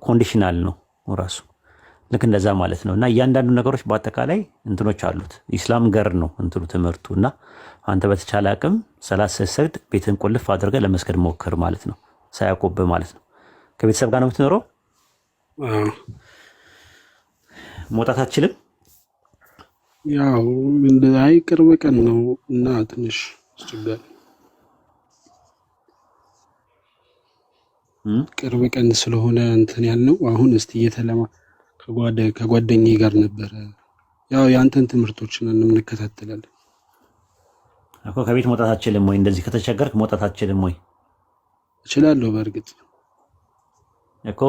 ኮንዲሽናል ነው ራሱ ልክ እንደዛ ማለት ነው። እና እያንዳንዱ ነገሮች በአጠቃላይ እንትኖች አሉት። ኢስላም ገር ነው እንትኑ ትምህርቱ። እና አንተ በተቻለ አቅም ሰላት ስትሰግድ ቤትን ቁልፍ አድርገህ ለመስገድ ሞክር ማለት ነው። ሳያቆብህ ማለት ነው። ከቤተሰብ ጋር ነው የምትኖረው? መውጣት አትችልም? ያው አይ ቅርብ ቀን ነው እና ትንሽ አስቸጋሪ ቅርብ ቀን ስለሆነ እንትን ያልነው አሁን እስቲ ከጓደኛዬ ጋር ነበረ። ያው ያንተን ትምህርቶችን እንከታተላለን እኮ። ከቤት መውጣት አትችልም ወይ? እንደዚህ ከተቸገርክ መውጣት አትችልም ወይ? እችላለሁ በእርግጥ እኮ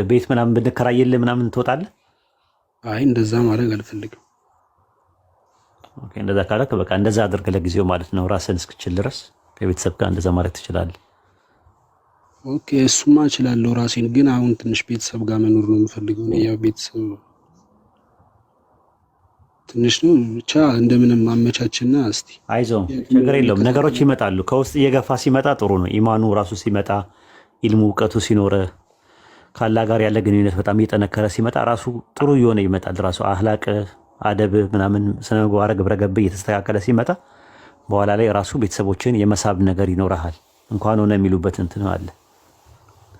ቤት ምናምን ብንከራይልህ ምናምን ትወጣለህ? አይ እንደዛ ማድረግ አልፈልግም። ኦኬ እንደዛ ካለክ በቃ እንደዛ አድርግ ለጊዜው ማለት ነው። ራስን እስክችል ድረስ ከቤተሰብ ጋር እንደዛ ማድረግ ትችላለህ። ኦኬ እሱማ እችላለሁ ራሴን። ግን አሁን ትንሽ ቤተሰብ ጋር መኖር ነው የምፈልገው። ያው ቤተሰብ ትንሽ ነው ብቻ እንደምንም ማመቻችና እስቲ አይዞህ ችግር የለውም። ነገሮች ይመጣሉ። ከውስጥ እየገፋ ሲመጣ ጥሩ ነው። ኢማኑ ራሱ ሲመጣ ኢልሙ እውቀቱ ሲኖረ ካላ ጋር ያለ ግንኙነት በጣም እየጠነከረ ሲመጣ ራሱ ጥሩ እየሆነ ይመጣል። ራሱ አህላቅ አደብ ምናምን ስነ ምግባር ግብረ ገብ እየተስተካከለ ሲመጣ በኋላ ላይ ራሱ ቤተሰቦችን የመሳብ ነገር ይኖርሃል። እንኳን ሆነ የሚሉበት እንትን አለ።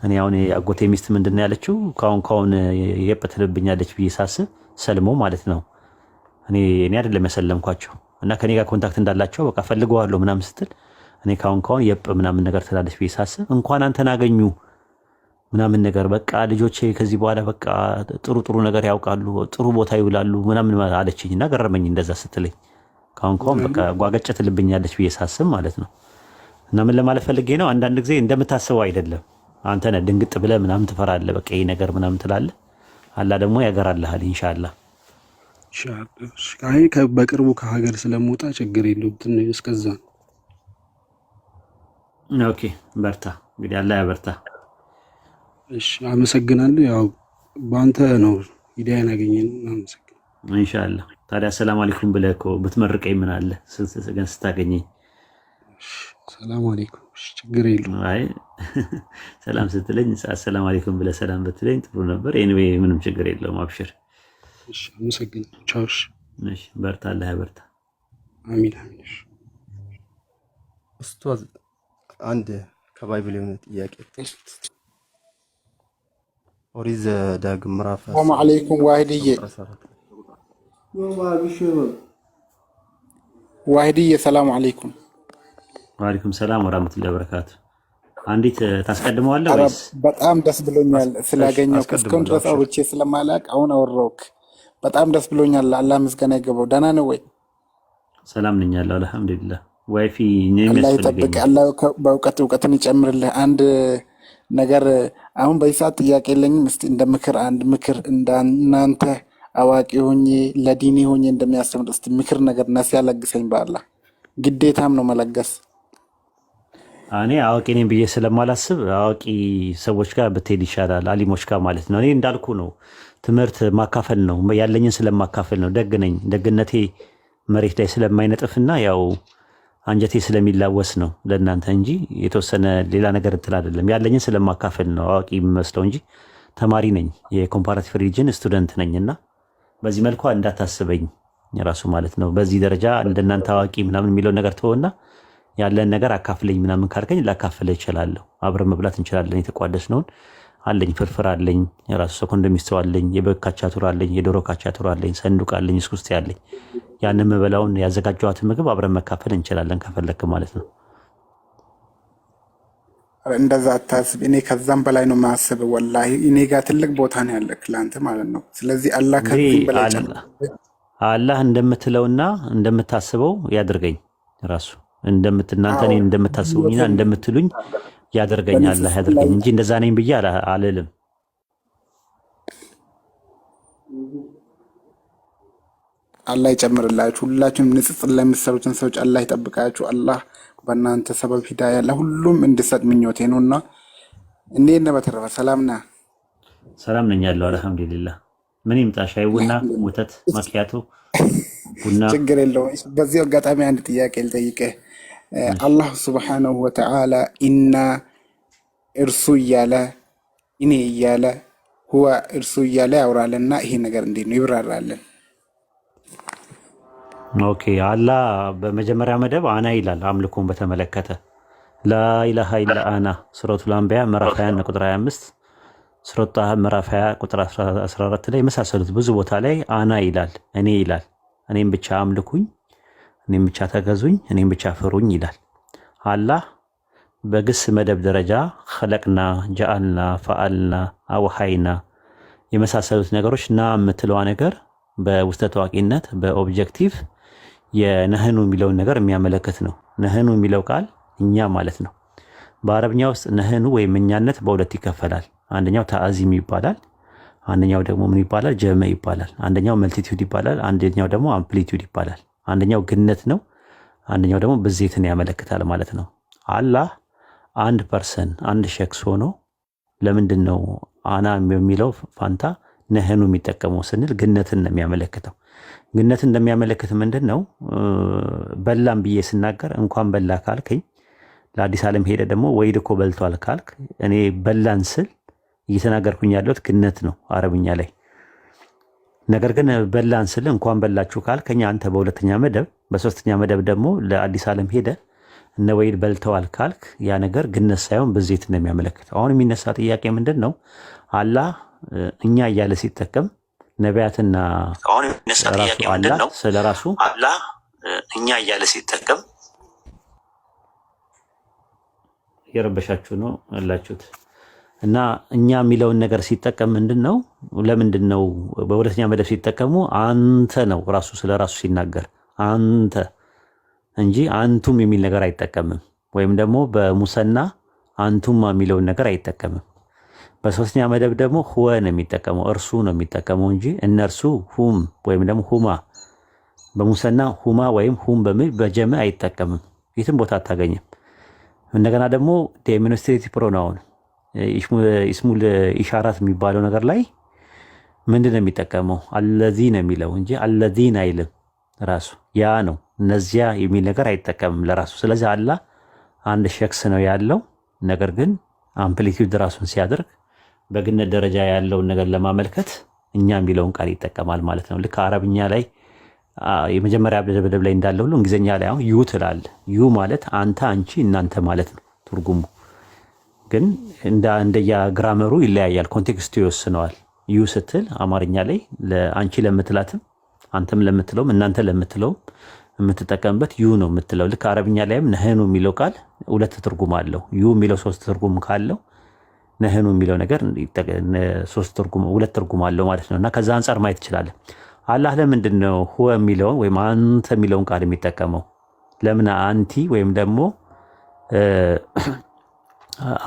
እኔ አሁን አጎቴ ሚስት ምንድነው ያለችው? ካሁን የበትልብኛለች ብዬ ሳስብ ሰልሞ ማለት ነው እኔ አይደለም ያሰለምኳቸው እና ከኔ ጋር ኮንታክት እንዳላቸው በቃ ፈልገዋለሁ ምናምን ስትል እኔ ካሁን የብ ምናምን ነገር ትላለች ብዬ ሳስብ እንኳን አንተን አገኙ ምናምን ነገር በቃ ልጆቼ ከዚህ በኋላ በቃ ጥሩ ነገር ያውቃሉ፣ ጥሩ ቦታ ይውላሉ ምናምን አለችኝ እና ገረመኝ እንደዛ ስትለኝ። ካሁን በቃ ጓገጭ ትልብኛለች ብዬ ሳስብ ማለት ነው። እና ምን ለማለት ፈልጌ ነው፣ አንዳንድ ጊዜ እንደምታስበው አይደለም። አንተ ነህ ድንግጥ ብለህ ምናምን ትፈራለህ፣ በቃ ይሄ ነገር ምናምን ትላለህ። አላህ ደግሞ ያገራልሃል ኢንሻአላህ። አይ በቅርቡ ከሀገር ስለምወጣ ችግር የለውም። ትንሽ እስከዛ ኦኬ በርታ እንግዲህ አላህ ያበርታ። እሺ አመሰግናለሁ። ያው በአንተ ነው ሂዳያን ያገኘን። አመሰግናለሁ ኢንሻአላህ። ታዲያ ሰላም አለይኩም ብለህ እኮ ብትመርቀኝ ምን አለ ስታገኘኝ። ሰላም አለይኩም። ችግር የለውም። አይ ሰላም ስትለኝ ሰላም አለይኩም ብለህ ሰላም ብትለኝ ጥሩ ነበር። ኤኒዌይ ምንም ችግር የለውም አብሽር። እሺ አመሰግናለሁ። ቻው። እሺ በርታ አላህ ያበርታ። አሚን አሚን። ኡስታዝ አንድ ከባይብል የሆነ ጥያቄ ኦሪት ዘዳግም ምዕራፍ ሰላም አለይኩም ዋሂድዬ ሰላም አለይኩም። ወአለይኩም ሰላም ወራህመቱላሂ ወበረካቱ። አንዲት ታስቀድመዋለህ ወይስ? በጣም ደስ ብሎኛል ስላገኘው። እስካሁን ድረስ አውርቼ ስለማላቅ አሁን አወራሁክ። በጣም ደስ ብሎኛል። አላህ ምስጋና ይገባው። ደህና ነው ወይ? ሰላም ነኝ ያለው አልሐምዱሊላህ። ዋይፊ አላህ ይጠብቅ። አላህ እውቀትን ይጨምርልህ። አንድ ነገር አሁን በዚህ ሰዓት ጥያቄ የለኝም። እስቲ እንደ ምክር አንድ ምክር እንዳናንተ አዋቂ ሆኜ ለዲኔ ሆኜ እንደሚያስተምር እስቲ ምክር ነገር ነሲያ ለግሰኝ። በአላህ ግዴታም ነው መለገስ። እኔ አዋቂ ነኝ ብዬ ስለማላስብ አዋቂ ሰዎች ጋር ብትሄድ ይሻላል፣ አሊሞች ጋር ማለት ነው። እኔ እንዳልኩ ነው፣ ትምህርት ማካፈል ነው፣ ያለኝን ስለማካፈል ነው። ደግ ነኝ፣ ደግነቴ መሬት ላይ ስለማይነጥፍና ያው አንጀቴ ስለሚላወስ ነው ለእናንተ እንጂ የተወሰነ ሌላ ነገር እንትን አይደለም። ያለኝን ስለማካፈል ነው አዋቂ የሚመስለው እንጂ ተማሪ ነኝ፣ የኮምፓራቲቭ ሪሊጅን ስቱደንት ነኝና በዚህ መልኩ እንዳታስበኝ ራሱ ማለት ነው። በዚህ ደረጃ እንደናንተ አዋቂ ምናምን የሚለው ነገር ተወና ያለን ነገር አካፍለኝ ምናምን ካልከኝ ላካፍለ እችላለሁ። አብረን መብላት እንችላለን። የተቋደስነውን አለኝ፣ ፍርፍር አለኝ፣ የራሱ ሰኮንድ ሚስተው አለኝ፣ የበግ ካቻቱር አለኝ፣ የዶሮ ካቻቱር አለኝ፣ ሰንዱቅ አለኝ፣ እስኩስቴ አለኝ። ያንን መበላውን ያዘጋጀዋትን ምግብ አብረን መካፈል እንችላለን ከፈለክ ማለት ነው። እንደዛ አታስብ። እኔ ከዛም በላይ ነው የማስበው። ወላሂ እኔ ጋር ትልቅ ቦታ ነው ያለክ ለአንተ ማለት ነው። ስለዚህ አላህ ከዚህ በላይ አላህ እንደምትለውና እንደምታስበው ያድርገኝ። ራሱ እንደምትናንተ እኔን እንደምታስቡኝና እንደምትሉኝ ያደርገኝ አላህ ያደርገኝ እንጂ እንደዛ ነኝ ብዬ አልልም። አላህ ይጨምርላችሁ። ሁላችሁም ንጽጽር ለምትሰሩትን ሰዎች አላህ ይጠብቃችሁ። አላህ በእናንተ ሰበብ ሂዳያ ለሁሉም እንድሰጥ ምኞቴ ነውና እንዴት ነህ? በተረፈ ሰላም ነህ? ሰላም ነኝ ያለው አልሐምዱሊላህ። ምን ይምጣ? ሻይ ቡና፣ ወተት፣ ማኪያቶ፣ ቡና ችግር የለውም። በዚህ አጋጣሚ አንድ ጥያቄ ልጠይቅህ። አላህ ሱብሓነሁ ወተዓላ ኢና እርሱ እያለ እኔ እያለ ሁዋ እርሱ እያለ ያውራልና ይሄ ነገር እንዴት ነው ይብራራለን? ኦኬ አላህ በመጀመሪያ መደብ አና ይላል። አምልኮን በተመለከተ ላኢላሃ ኢላ አና ሱረቱል አንቢያ ምዕራፍ 20 ቁጥር 25 ሱረቱ ጣሃ ምዕራፍ 20 ቁጥር 14 ላይ የመሳሰሉት ብዙ ቦታ ላይ አና ይላል፣ እኔ ይላል። እኔም ብቻ አምልኩኝ፣ እኔም ብቻ ተገዙኝ፣ እኔም ብቻ ፍሩኝ ይላል። አላህ በግስ መደብ ደረጃ ኸለቅና፣ ጀአልና፣ ፈአልና፣ አውሃይና የመሳሰሉት ነገሮች ና የምትለዋ ነገር በውስጠ ታዋቂነት በኦብጀክቲቭ የነህኑ የሚለውን ነገር የሚያመለክት ነው። ነህኑ የሚለው ቃል እኛ ማለት ነው። በአረብኛ ውስጥ ነህኑ ወይም እኛነት በሁለት ይከፈላል። አንደኛው ተአዚም ይባላል፣ አንደኛው ደግሞ ምን ይባላል? ጀመ ይባላል። አንደኛው መልቲቲዩድ ይባላል፣ አንደኛው ደግሞ አምፕሊቲዩድ ይባላል። አንደኛው ግነት ነው፣ አንደኛው ደግሞ ብዜትን ያመለክታል ማለት ነው። አላህ አንድ ፐርሰን አንድ ሸክስ ሆኖ ለምንድን ነው አና የሚለው ፋንታ ነህኑ የሚጠቀመው ስንል ግነትን ነው የሚያመለክተው። ግነትን እንደሚያመለክት ምንድን ነው? በላም ብዬ ስናገር እንኳን በላ ካልከኝ ለአዲስ ዓለም ሄደ ደግሞ ወይድ እኮ በልቷል ካልክ እኔ በላን ስል እየተናገርኩኝ ያለሁት ግነት ነው አረብኛ ላይ። ነገር ግን በላን ስል እንኳን በላችሁ ካልከኝ አንተ በሁለተኛ መደብ፣ በሶስተኛ መደብ ደግሞ ለአዲስ ዓለም ሄደ እነ ወይድ በልተዋል ካልክ ያ ነገር ግነት ሳይሆን ብዜት ነው የሚያመለክተው። አሁን የሚነሳ ጥያቄ ምንድን ነው? አላህ እኛ እያለ ሲጠቀም ነቢያትና ራሱ አላህ ስለ ራሱ አላህ እኛ እያለ ሲጠቀም የረበሻችሁ ነው ያላችሁት። እና እኛ የሚለውን ነገር ሲጠቀም ምንድን ነው? ለምንድን ነው በሁለተኛ መደብ ሲጠቀሙ አንተ ነው ራሱ ስለ ራሱ ሲናገር አንተ እንጂ አንቱም የሚል ነገር አይጠቀምም። ወይም ደግሞ በሙሰና አንቱማ የሚለውን ነገር አይጠቀምም። በሶስተኛ መደብ ደግሞ ሁወ ነው የሚጠቀመው፣ እርሱ ነው የሚጠቀመው እንጂ እነርሱ ሁም ወይም ደግሞ ሁማ በሙሰና ሁማ ወይም ሁም በሚል በጀመ አይጠቀምም። የትም ቦታ አታገኝም። እንደገና ደግሞ ዴሞንስትሬቲቭ ፕሮናውን ኢስሙል ኢሻራት የሚባለው ነገር ላይ ምንድን ነው የሚጠቀመው? አለዚ ነው የሚለው እንጂ አለዚን አይልም። ራሱ ያ ነው እነዚያ የሚል ነገር አይጠቀምም ለራሱ። ስለዚህ አላህ አንድ ሸክስ ነው ያለው። ነገር ግን አምፕሊቲዩድ ራሱን ሲያደርግ በግነት ደረጃ ያለውን ነገር ለማመልከት እኛ የሚለውን ቃል ይጠቀማል ማለት ነው። ልክ አረብኛ ላይ የመጀመሪያ መደብ ላይ እንዳለ ሁሉ እንግሊዝኛ ላይ አሁን ዩ ትላል። ዩ ማለት አንተ፣ አንቺ፣ እናንተ ማለት ነው ትርጉሙ። ግን እንደየ ግራመሩ ይለያያል፣ ኮንቴክስቱ ይወስነዋል። ዩ ስትል አማርኛ ላይ አንቺ ለምትላትም አንተም ለምትለውም እናንተ ለምትለውም የምትጠቀምበት ዩ ነው የምትለው። ልክ አረብኛ ላይም ነህኑ የሚለው ቃል ሁለት ትርጉም አለው። ዩ የሚለው ሶስት ትርጉም ካለው ነህኑ የሚለው ነገር ሁለት ትርጉም አለው ማለት ነው። እና ከዛ አንጻር ማየት ይችላል። አላህ ለምንድን ነው ሁወ የሚለውን ወይም አንተ የሚለውን ቃል የሚጠቀመው? ለምን አንቲ ወይም ደግሞ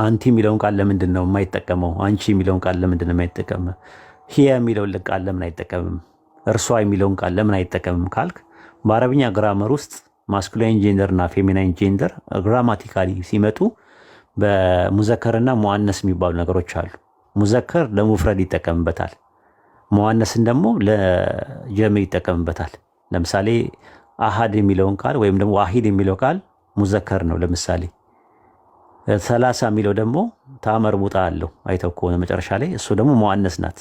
አንቲ የሚለውን ቃል ለምንድን ነው የማይጠቀመው? አንቺ የሚለውን ቃል ለምንድን ነው የማይጠቀመው? ሂያ የሚለውን ቃል ለምን አይጠቀምም? እርሷ የሚለውን ቃል ለምን አይጠቀምም ካልክ በአረብኛ ግራመር ውስጥ ማስኩላይን ጄንደር እና ፌሚናይን ጄንደር ግራማቲካሊ ሲመጡ በሙዘከርና ሙአነስ የሚባሉ ነገሮች አሉ። ሙዘከር ለሙፍረድ ይጠቀምበታል፣ ሙአነስን ደግሞ ለጀምዕ ይጠቀምበታል። ለምሳሌ አሃድ የሚለውን ቃል ወይም ደግሞ ዋሂድ የሚለው ቃል ሙዘከር ነው። ለምሳሌ 30 የሚለው ደግሞ ታመርቡጣ አለው አይተው ከሆነ መጨረሻ ላይ እሱ ደግሞ ሙአነስ ናት።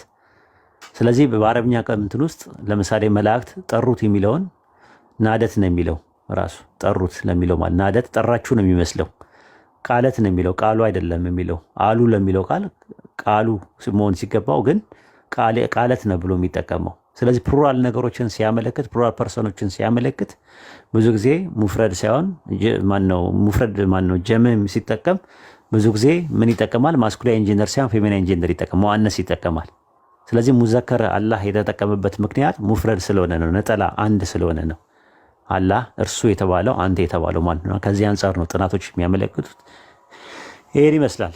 ስለዚህ በአረብኛ እንትን ውስጥ ለምሳሌ መላእክት ጠሩት የሚለውን ናደት ነው የሚለው ራሱ ጠሩት ለሚለው ማለት ናደት ጠራችሁ ነው የሚመስለው። ቃለት ነው የሚለው ቃሉ አይደለም የሚለው አሉ ለሚለው ቃል ቃሉ መሆን ሲገባው ግን ቃለት ነው ብሎ የሚጠቀመው። ስለዚህ ፕሉራል ነገሮችን ሲያመለክት ፕሉራል ፐርሰኖችን ሲያመለክት ብዙ ጊዜ ሙፍረድ ሳይሆን ማነው ጀምዕ ሲጠቀም ብዙ ጊዜ ምን ይጠቀማል? ማስኩላይን ጀንደር ሳይሆን ፌሚናይን ጀንደር ይጠቀማል፣ ሙአነስ ይጠቀማል። ስለዚህ ሙዘከር አላህ የተጠቀመበት ምክንያት ሙፍረድ ስለሆነ ነው፣ ነጠላ አንድ ስለሆነ ነው። አላህ እርሱ የተባለው አንተ የተባለው ማለት ነው። ከዚህ አንጻር ነው ጥናቶች የሚያመለክቱት። ይሄን ይመስላል።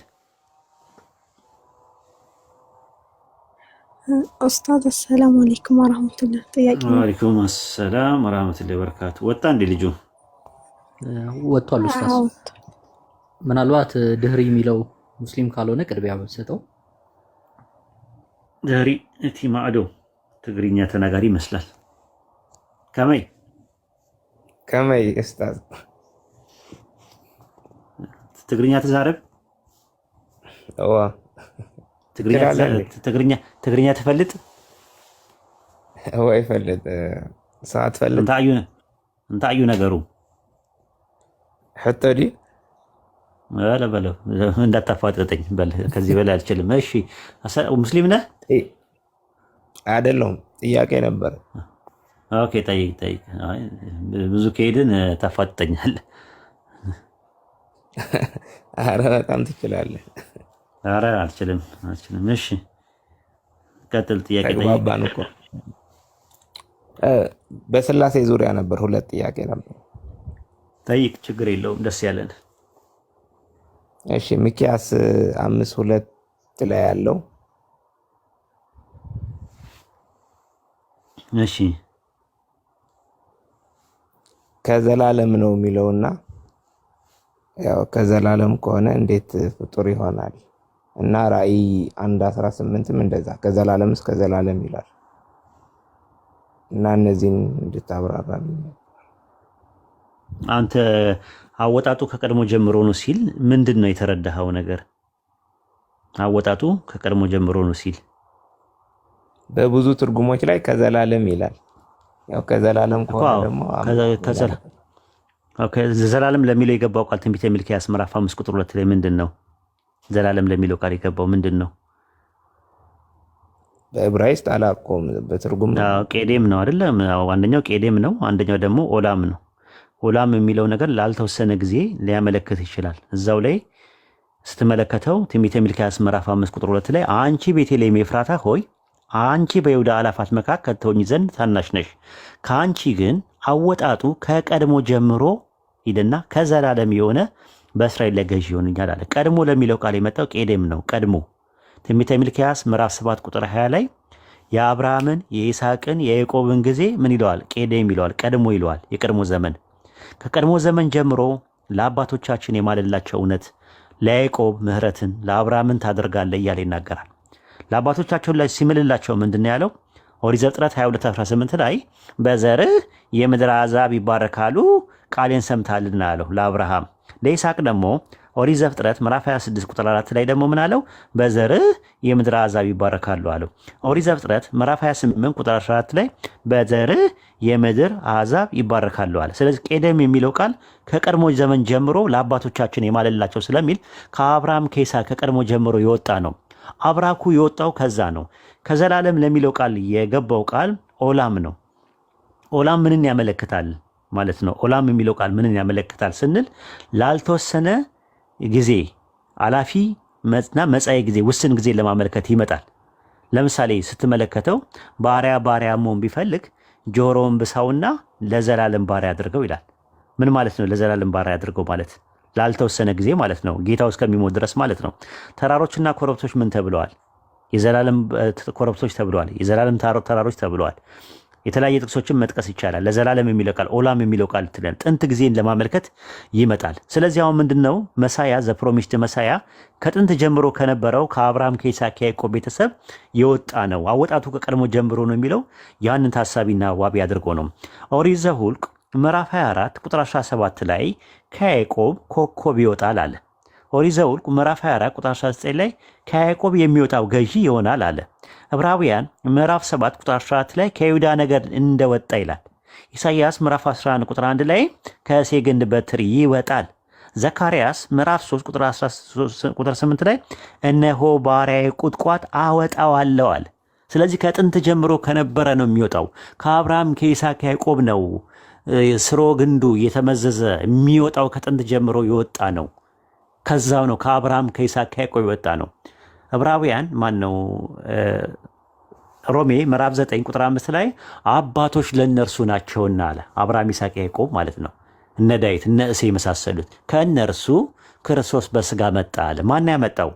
ኡስታዝ አሰላሙ አለይኩም ወራህመቱላህ። ጥያቄ ወአለይኩም አሰላም ወራህመቱላህ ወበረካቱ። ወጣ እንዴ ልጁ? ወጥቷል ኡስታዝ። ምናልባት ድህሪ የሚለው ሙስሊም ካልሆነ ቅድሚያ መሰጠው። ድህሪ እቲ ማዕዶ ትግርኛ ተናጋሪ ይመስላል። ከመይ ኡስታዝ ትግርኛ ተዛረብ ዋ ትግርኛ ትፈልጥ ወይ ፈልጥ ሰዓት ፈልጥ እንታዩ ነገሩ حتى دي በለው እንዳታፋጠጠኝ በል ከዚህ በላይ አልችልም። እሺ ሙስሊም ነህ? አይደለሁም። ጥያቄ ነበር። ኦኬ ጠይቅ። ብዙ ከሄድን ታፋጠኛለህ። ኧረ በጣም ትችላለህ። ኧረ አልችልም። እሺ ቀጥል። ጥያቄ ተግባባን እኮ። በስላሴ ዙሪያ ነበር፣ ሁለት ጥያቄ ነበር። ጠይቅ፣ ችግር የለውም። ደስ ያለን። እሺ ሚክያስ 5:2 ላይ ያለው እሺ ከዘላለም ነው የሚለውና ያው ከዘላለም ከሆነ እንዴት ፍጡር ይሆናል? እና ራእይ 1:18ም እንደዛ ከዘላለም እስከ ዘላለም ይላል። እና እነዚህን እንድታብራራ አንተ አወጣጡ ከቀድሞ ጀምሮ ነው ሲል ምንድን ነው የተረዳኸው ነገር? አወጣጡ ከቀድሞ ጀምሮ ነው ሲል በብዙ ትርጉሞች ላይ ከዘላለም ይላል። ያው ከዘላለም ከሆነ ደግሞ ዘላለም ለሚለው የገባው ቃል ትንቢተ ሚልክያስ ምዕራፍ 5:2 ላይ ምንድን ነው? ዘላለም ለሚለው ቃል የገባው ምንድን ነው? በዕብራይስጥ አላውቀውም። በትርጉም ቄዴም ነው አይደለም? አንደኛው ቄዴም ነው፣ አንደኛው ደግሞ ኦላም ነው። ኦላም የሚለው ነገር ላልተወሰነ ጊዜ ሊያመለክት ይችላል። እዛው ላይ ስትመለከተው ትንቢተ ሚልክያስ ምዕራፍ 5:2 ላይ አንቺ ቤተልሔም ኤፍራታ ሆይ አንቺ በይሁዳ አላፋት መካከል ትሆኚ ዘንድ ታናሽ ነሽ፣ ከአንቺ ግን አወጣጡ ከቀድሞ ጀምሮ ሂድና ከዘላለም የሆነ በእስራኤል ላይ ገዥ ይሆንኛል አለ። ቀድሞ ለሚለው ቃል የመጣው ቄዴም ነው። ቀድሞ ትንቢተ ሚልክያስ ምዕራፍ 7:20 ላይ የአብርሃምን የይስሐቅን የያዕቆብን ጊዜ ምን ይለዋል? ቄዴም ይለዋል፣ ቀድሞ ይለዋል። የቀድሞ ዘመን ከቀድሞ ዘመን ጀምሮ ለአባቶቻችን የማለላቸው እውነት ለያዕቆብ ምሕረትን ለአብርሃምን ታደርጋለህ እያለ ይናገራል። ለአባቶቻቸው ላይ ሲምልላቸው ምንድን ያለው? ኦሪት ዘፍጥረት 22:18 ላይ በዘርህ የምድር አሕዛብ ይባረካሉ ቃሌን ሰምታልና ያለው ለአብርሃም። ለይስሐቅ ደግሞ ኦሪት ዘፍጥረት ምዕራፍ 26:4 ላይ ደግሞ ምን አለው? በዘርህ የምድር አሕዛብ ይባረካሉ አለው። ኦሪት ዘፍጥረት ምዕራፍ 28:14 ላይ በዘርህ የምድር አሕዛብ ይባረካሉ አለ። ስለዚህ ቄደም የሚለው ቃል ከቀድሞ ዘመን ጀምሮ ለአባቶቻችን የማለላቸው ስለሚል ከአብርሃም ከይስሐቅ ከቀድሞ ጀምሮ የወጣ ነው። አብራኩ የወጣው ከዛ ነው። ከዘላለም ለሚለው ቃል የገባው ቃል ኦላም ነው። ኦላም ምንን ያመለክታል ማለት ነው? ኦላም የሚለው ቃል ምንን ያመለክታል ስንል ላልተወሰነ ጊዜ አላፊ እና መጻኢ ጊዜ ውስን ጊዜ ለማመልከት ይመጣል። ለምሳሌ ስትመለከተው ባሪያ መሆን ቢፈልግ ጆሮውን ብሳውና ለዘላለም ባሪያ አድርገው ይላል። ምን ማለት ነው? ለዘላለም ባሪያ አድርገው ማለት ላልተወሰነ ጊዜ ማለት ነው፣ ጌታው እስከሚሞት ድረስ ማለት ነው። ተራሮችና ኮረብቶች ምን ተብለዋል? የዘላለም ኮረብቶች ተብለዋል። የዘላለም ተራሮች ተብለዋል። የተለያየ ጥቅሶችን መጥቀስ ይቻላል። ለዘላለም የሚለው ቃል ኦላም የሚለው ቃል ጥንት ጊዜን ለማመልከት ይመጣል። ስለዚህ አሁን ምንድነው መሳያ ዘፕሮሚስድ መሳያ ከጥንት ጀምሮ ከነበረው ከአብርሃም ከይስሐቅ ከያዕቆብ ቤተሰብ የወጣ ነው። አወጣቱ ከቀድሞ ጀምሮ ነው የሚለው ያንን ታሳቢና ዋቢ አድርጎ ነው። ኦሪት ዘኍልቍ ምዕራፍ 24 ቁጥር 17 ላይ ከያዕቆብ ኮከብ ይወጣል አለ። ኦሪት ዘኍልቍ ምዕራፍ 24 ቁጥር 19 ላይ ከያዕቆብ የሚወጣው ገዢ ይሆናል አለ። ዕብራውያን ምዕራፍ 7 ቁጥር 14 ላይ ከይሁዳ ነገድ እንደወጣ ይላል። ኢሳይያስ ምዕራፍ 11 ቁጥር 1 ላይ ከእሴይ ግንድ በትር ይወጣል። ዘካርያስ ምዕራፍ 3 ቁጥር 8 ላይ እነሆ ባሪያዬ ቁጥቋጥ አወጣዋለሁ አለ። ስለዚህ ከጥንት ጀምሮ ከነበረ ነው የሚወጣው። ከአብርሃም ከይስሐቅ ከያዕቆብ ነው ስሮ ግንዱ እየተመዘዘ የሚወጣው። ከጥንት ጀምሮ የወጣ ነው። ከዛው ነው ከአብርሃም ከይስሐቅ ከያዕቆብ የወጣ ነው። ዕብራውያን ማን ነው? ሮሜ ምዕራፍ 9 ቁጥር 5 ላይ አባቶች ለእነርሱ ናቸውና አለ። አብርሃም ይስሐቅ ያዕቆብ ማለት ነው። እነ ዳዊት እነ እሴይ የመሳሰሉት ከእነርሱ ክርስቶስ በስጋ መጣ አለ። ማን ያመጣው?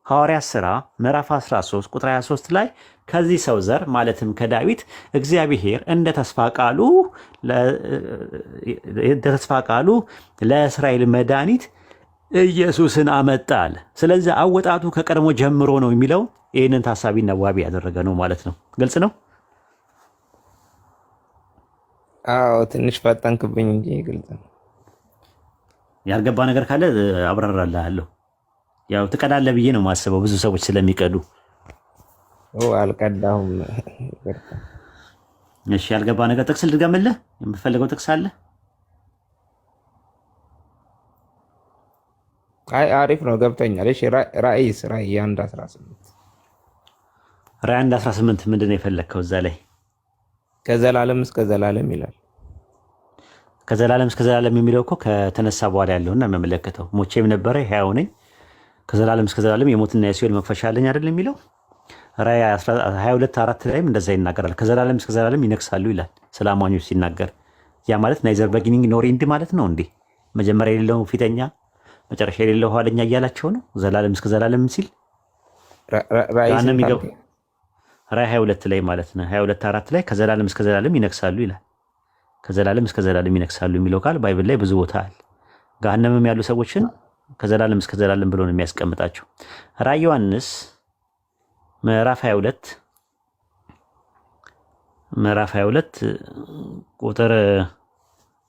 ሐዋርያት ሥራ ምዕራፍ 13 ቁጥር 23 ላይ ከዚህ ሰው ዘር ማለትም ከዳዊት እግዚአብሔር እንደ ተስፋ ቃሉ ለእስራኤል መድኃኒት ኢየሱስን አመጣ አለ። ስለዚህ አወጣቱ ከቀድሞ ጀምሮ ነው የሚለው ይህንን ታሳቢና ዋቢ ያደረገ ነው ማለት ነው። ግልጽ ነው። አዎ ትንሽ ፈጠንክብኝ እንጂ ግልጽ ነው። ያልገባ ነገር ካለ አብራራልሃለሁ። ያው ትቀዳለህ ብዬ ነው የማስበው፣ ብዙ ሰዎች ስለሚቀዱ። አልቀዳሁም። እሺ ያልገባ ነገር ጥቅስ ልድገምልህ። የምትፈልገው ጥቅስ አለ? አይ አሪፍ ነው ገብቶኛል። እሺ ራእይ 1:18 ራእይ 1:18 ምንድን ነው የፈለግከው? እዛ ላይ ከዘላለም እስከ ዘላለም ይላል። ከዘላለም እስከ ዘላለም የሚለው እኮ ከተነሳ በኋላ ያለውና የሚያመለክተው ሞቼም ነበረ ሕያው ነኝ ከዘላለም እስከ ዘላለም የሞትና የሲኦል መክፈቻ አለኝ አይደል የሚለው። ራእይ 22:4 ላይም እንደዛ ይናገራል። ከዘላለም እስከ ዘላለም ይነግሳሉ ይላል ስለ አማኞች ሲናገር። ያ ማለት ናይዘር በጊኒንግ ኖር ኤንድ ማለት ነው እንዴ? መጀመሪያ የሌለው ፊተኛ መጨረሻ የሌለው ኋለኛ እያላቸው ነው። ዘላለም እስከ ዘላለም ሲል ራእይ 22 ላይ ማለት ነው። 22:4 ላይ ከዘላለም እስከ ዘላለም ይነግሳሉ ይላል። ከዘላለም እስከ ዘላለም ይነግሳሉ የሚለው ቃል ባይብል ላይ ብዙ ቦታ አለ። ገሃነምም ያሉ ሰዎችን ከዘላለም እስከ ዘላለም ብሎ ነው የሚያስቀምጣቸው። ራእይ ዮሐንስ ምዕራፍ 22 ቁጥር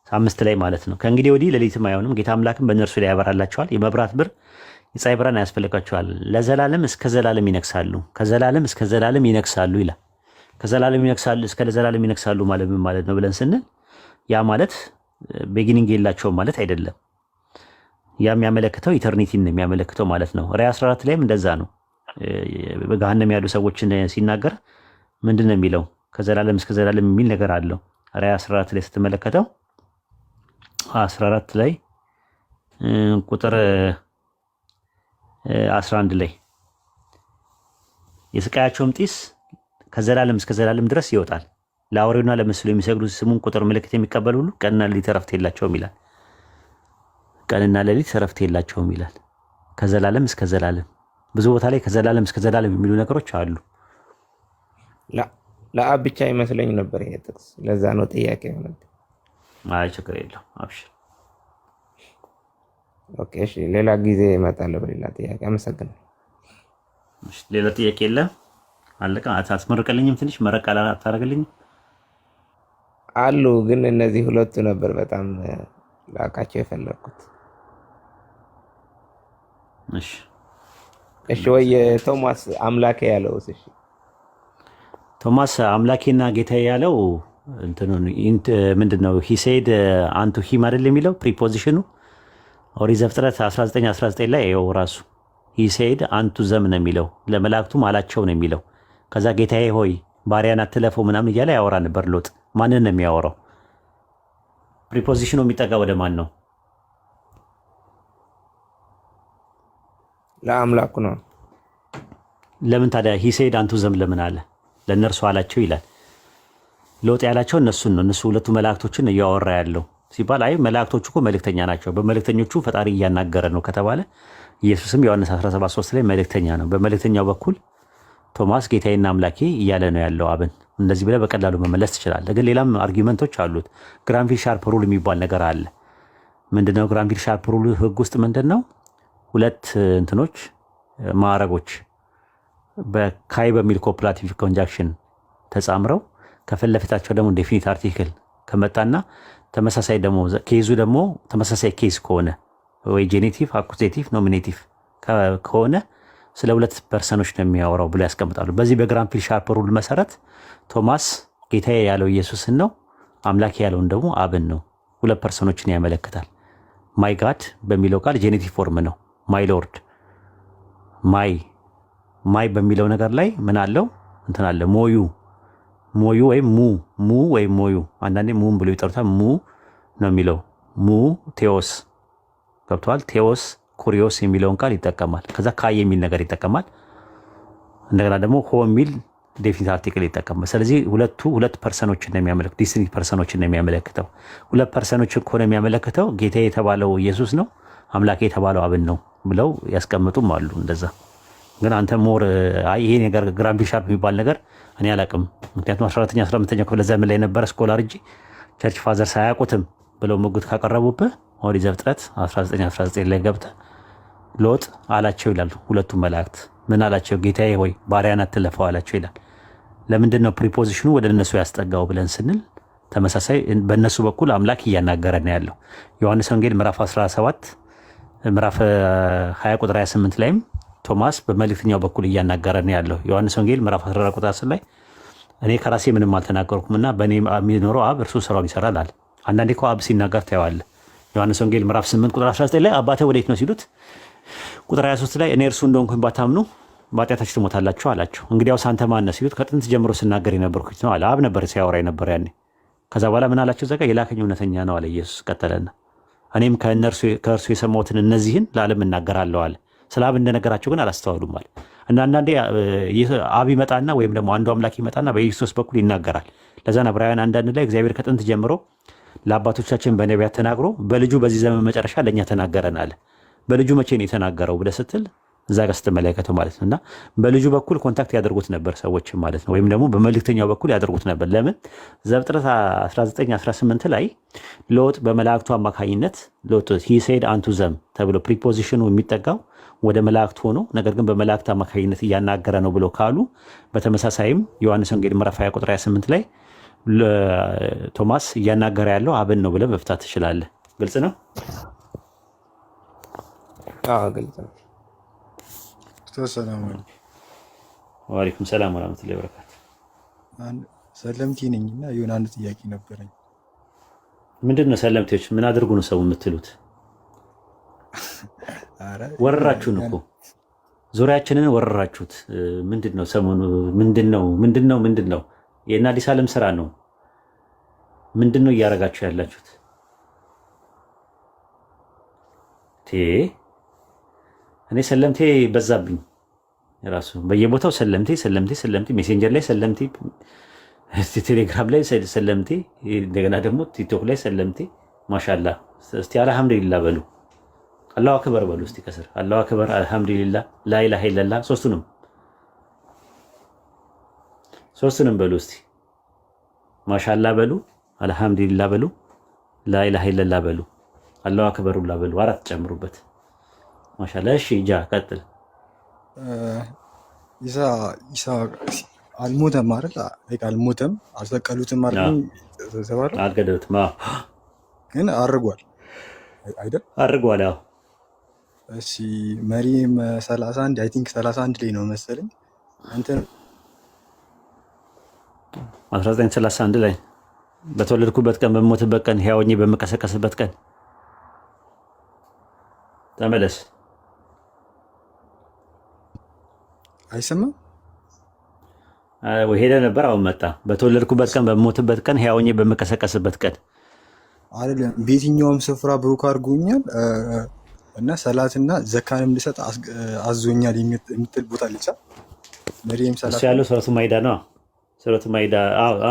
5 ላይ ማለት ነው። ከእንግዲህ ወዲህ ሌሊትም አይሆንም፣ ጌታ አምላክም በእነርሱ ላይ ያበራላቸዋል፣ የመብራት ብር የፀሐይ ብርሃን አያስፈልጋቸዋል፣ ለዘላለም እስከ ዘላለም ይነግሳሉ። ከዘላለም እስከ ዘላለም ይነግሳሉ ይላል። ከዘላለም ይነግሳሉ እስከ ዘላለም ይነግሳሉ ማለት ምን ማለት ነው ብለን ስንል ያ ማለት ቤጊኒንግ የላቸውም ማለት አይደለም። ያ የሚያመለክተው ኢተርኒቲን ነው የሚያመለክተው ማለት ነው። ራእይ 14 ላይም እንደዛ ነው። በገሃነም ያሉ ሰዎችን ሲናገር ምንድን ነው የሚለው? ከዘላለም እስከ ዘላለም የሚል ነገር አለው። ራእይ 14 ላይ ስትመለከተው 14 ላይ ቁጥር 11 ላይ የስቃያቸውም ጢስ ከዘላለም እስከ ዘላለም ድረስ ይወጣል፣ ለአውሬውና ለምስሉ የሚሰግዱ ስሙን ቁጥር ምልክት የሚቀበል ሁሉ ቀንና ሌሊት እረፍት የላቸውም ይላል። ቀንና ሌሊት እረፍት የላቸውም ይላል። ከዘላለም እስከ ዘላለም ብዙ ቦታ ላይ ከዘላለም እስከ ዘላለም የሚሉ ነገሮች አሉ። ለአብ ብቻ ይመስለኝ ነበር ይሄ ጥቅስ። ለዛ ነው ጥያቄ ሆነ። አይ ችግር የለውም አብሽር። ኦኬ እሺ፣ ሌላ ጊዜ እመጣለሁ በሌላ ጥያቄ። አመሰግናለሁ። እሺ ሌላ ጥያቄ የለም? አለቀ። አትመርቅልኝም? ትንሽ መረቅ አታደርግልኝም? አሉ ግን እነዚህ ሁለቱ ነበር በጣም ላቃቸው የፈለኩት። እሺ እሺ። ወይ ቶማስ አምላኬ ያለው እሺ፣ ቶማስ አምላኬና ጌታዬ ያለው እንትኑን ምንድነው? ሂ ሴድ አንቱ ሂም አይደል የሚለው ፕሪፖዚሽኑ ኦሪት ዘፍጥረት 19:19 ላይ ይኸው ራሱ ሂ ሴድ አንቱ ዘም ነው የሚለው፣ ለመላእክቱም አላቸው ነው የሚለው። ከዛ ጌታዬ ሆይ ባሪያን አትለፈው ምናምን እያለ ያወራ ነበር ሎጥ። ማንን ነው የሚያወራው? ፕሪፖዚሽኑ የሚጠጋ ወደ ማን ነው? ለአምላኩ ነው። ለምን ታዲያ ሂ ሴድ አንቱ ዘም ለምን አለ? ለእነርሱ አላቸው ይላል። ሎጥ ያላቸው እነሱን ነው። እነሱ ሁለቱ መላእክቶችን እያወራ ያለው ሲባል አይ መላእክቶቹ እኮ መልእክተኛ ናቸው፣ በመልእክተኞቹ ፈጣሪ እያናገረ ነው ከተባለ ኢየሱስም ዮሐንስ 17:3 ላይ መልእክተኛ ነው። በመልእክተኛው በኩል ቶማስ ጌታዬና አምላኬ እያለ ነው ያለው አብን። እንደዚህ ብለህ በቀላሉ መመለስ ትችላለህ። ግን ሌላም አርጊመንቶች አሉት። ግራንፊል ሻርፕ ሩል የሚባል ነገር አለ። ምንድነው ግራንፊል ሻርፕ ሩል? ህግ ውስጥ ምንድነው? ሁለት እንትኖች ማዕረጎች በካይ በሚል ኮፕላቲቭ ኮንጃክሽን ተጻምረው ከፊት ለፊታቸው ደግሞ ዴፊኒት አርቲክል ከመጣና ተመሳሳይ ደግሞ ኬዙ ደግሞ ተመሳሳይ ኬዝ ከሆነ ወይ ጄኔቲቭ፣ አኩዜቲቭ፣ ኖሚኔቲቭ ከሆነ ስለ ሁለት ፐርሰኖች ነው የሚያወራው ብሎ ያስቀምጣሉ። በዚህ በግራምፒል ሻርፕ ሩል መሰረት ቶማስ ጌታዬ ያለው ኢየሱስን ነው፣ አምላኬ ያለውን ደግሞ አብን ነው። ሁለት ፐርሰኖችን ያመለክታል። ማይ ጋድ በሚለው ቃል ጄኔቲቭ ፎርም ነው። ማይ ሎርድ ማይ በሚለው ነገር ላይ ምን አለው እንትን አለ ሞዩ ወይም ሙ ወይም ሞዩ፣ አንዳንዴ ሙም ብሎ ይጠሩታል። ሙ ነው የሚለው ሙ ቴዎስ ገብተዋል። ቴዎስ ኩሪዮስ የሚለውን ቃል ይጠቀማል። ከዛ ካይ የሚል ነገር ይጠቀማል። እንደገና ደግሞ ሆ የሚል ዴፊኒት አርቲክል ይጠቀማል። ስለዚህ ሁለት ፐርሰኖችን ነው የሚያመለክተው፣ ዲስቲንክት ፐርሰኖችን ነው የሚያመለክተው። ሁለት ፐርሰኖችን ከሆነ የሚያመለክተው ጌታ የተባለው ኢየሱስ ነው፣ አምላኬ የተባለው አብን ነው ብለው ያስቀምጡም አሉ። እንደዛ ግን አንተ ሞር ይሄ ነገር ግራምፒል ሻርፕ የሚባል ነገር እኔ አላቅም። ምክንያቱም 14ኛ 15ኛ ክፍለ ዘመን ላይ የነበረ ስኮላር እንጂ ቸርች ፋዘር ሳያውቁትም ብለው ሙግት ካቀረቡብህ ኦሪት ዘፍጥረት 19 ላይ ገብተህ ሎጥ አላቸው ይላል። ሁለቱም መላእክት ምን አላቸው? ጌታዬ ሆይ ባሪያን አትለፈው አላቸው ይላል። ለምንድን ነው ፕሪፖዚሽኑ ወደ እነሱ ያስጠጋው ብለን ስንል ተመሳሳይ በእነሱ በኩል አምላክ እያናገረ ነው ያለው። ዮሐንስ ወንጌል ምዕራፍ 17 ምዕራፍ 20 ቁጥር 28 ላይም ቶማስ በመልእክተኛው በኩል እያናገረ ነው ያለው። ዮሐንስ ወንጌል ምዕራፍ 14 ቁጥር 10 ላይ እኔ ከራሴ ምንም አልተናገርኩምና በእኔ የሚኖረው አብ እርሱ ስራውን ይሰራል አለ። አንዳንዴ እኮ አብ ሲናገር ታየዋለህ። ዮሐንስ ወንጌል ምዕራፍ 8 ቁጥር 19 ላይ አባትህ ወዴት ነው ሲሉት ቁጥር 23 ላይ እኔ እርሱ እንደሆንኩኝ ባታምኑ በኃጢአታችሁ ትሞታላችሁ አላቸው። እንግዲያውስ አንተ ማን ነህ ሲሉት ከጥንት ጀምሮ ስናገር የነበርኩት ነው አለ። አብ ነበር ሲያወራ የነበረ ያኔ። ከዛ በኋላ ምን አላቸው? ዘጋ የላከኝ እውነተኛ ነው አለ ኢየሱስ። ቀጠለና እኔም ከእርሱ የሰማሁትን እነዚህን ለዓለም እናገራለሁ አለ። ስለ አብ እንደነገራቸው ግን አላስተዋሉም አለ። እና አንዳንዴ አብ ይመጣና ወይም ደግሞ አንዱ አምላክ ይመጣና በኢየሱስ በኩል ይናገራል። ለዛ ዕብራውያን አንዳንድ ላይ እግዚአብሔር ከጥንት ጀምሮ ለአባቶቻችን በነቢያት ተናግሮ በልጁ በዚህ ዘመን መጨረሻ ለእኛ ተናገረን አለ። በልጁ መቼ ነው የተናገረው ብለህ ስትል እዛ ጋር ስትመለከተው ማለት ነው። እና በልጁ በኩል ኮንታክት ያደርጉት ነበር ሰዎች ማለት ነው፣ ወይም ደግሞ በመልእክተኛው በኩል ያደርጉት ነበር። ለምን ዘፍጥረት 19:18 ላይ ሎጥ በመላእክቱ አማካኝነት ሎጥ ሂ ሴድ አንቱ ዘም ተብሎ ፕሪፖዚሽኑ የሚጠጋው ወደ መላእክት ሆኖ ነገር ግን በመላእክት አማካኝነት እያናገረ ነው ብሎ ካሉ፣ በተመሳሳይም ዮሐንስ ወንጌል ምዕራፍ 20 ቁጥር 28 ላይ ቶማስ እያናገረ ያለው አብን ነው ብለህ መፍታት ትችላለህ። ግልጽ ነው? ግልጽ ነው። ሰላም አለይኩም። ወአለይኩም ሰላም ወራህመቱላሂ ወበረካቱ። ሰለምቲ ነኝ እና የሆነ አንድ ጥያቄ ነበረኝ። ምንድን ነው ሰለምቴዎች? ምን አድርጉ ነው ሰው የምትሉት? ወረራችሁን እኮ ዙሪያችንን ወረራችሁት። ምንድን ነው ሰሞኑ? ምንድን ነው የእነ አዲስ ዓለም ስራ ነው? ምንድን ነው እያደረጋችሁ ያላችሁት? እኔ ሰለምቴ በዛብኝ ራሱ በየቦታው ሰለምቴ፣ ሜሴንጀር ላይ ሰለምቴ፣ ቴሌግራም ላይ ሰለምቴ፣ እንደገና ደግሞ ቲክቶክ ላይ ሰለምቴ። ማሻላ እስቲ አልሐምዱሊላህ በሉ፣ አላሁ አክበር በሉ እስቲ ከስር አላሁ አክበር፣ አልሐምዱሊላህ፣ ላኢላሃ ኢለላህ ሶስቱንም በሉ እስቲ። ማሻላ በሉ፣ አልሐምዱሊላህ በሉ፣ ላኢላሃ ኢለላህ በሉ፣ አላሁ አክበሩላ በሉ። አራት ጨምሩበት። ማሻላ። እሺ ጃ ቀጥል። ኢሳ አልሞተም አይደል? አልሞተም፣ አልሰቀሉትም አይደል? አልገደሉትም፣ ግን አርጓል አይደል? አርጓል። አዎ። እሺ መሪም 31 አይ ቲንክ 31 ላይ ነው መሰለኝ እንትን 1931 ላይ በተወለድኩበት ቀን በሞትበት ቀን ሕያው ሆኜ በምቀሰቀስበት ቀን ተመለስ። አይሰማም ወይ? ሄደ ነበር፣ አሁን መጣ። በተወለድኩበት ቀን በሞትበት ቀን ሕያው ሆኜ በምቀሰቀስበት ቀን አይደለም። በየትኛውም ስፍራ ብሩክ አድርጎኛል እና ሰላትና ዘካንም እንድሰጥ አዞኛል የምትል ቦታ ልቻ መሪም ሰላት ያለው ሱረቱ ማይዳ ነው። ሱረቱ ማይዳ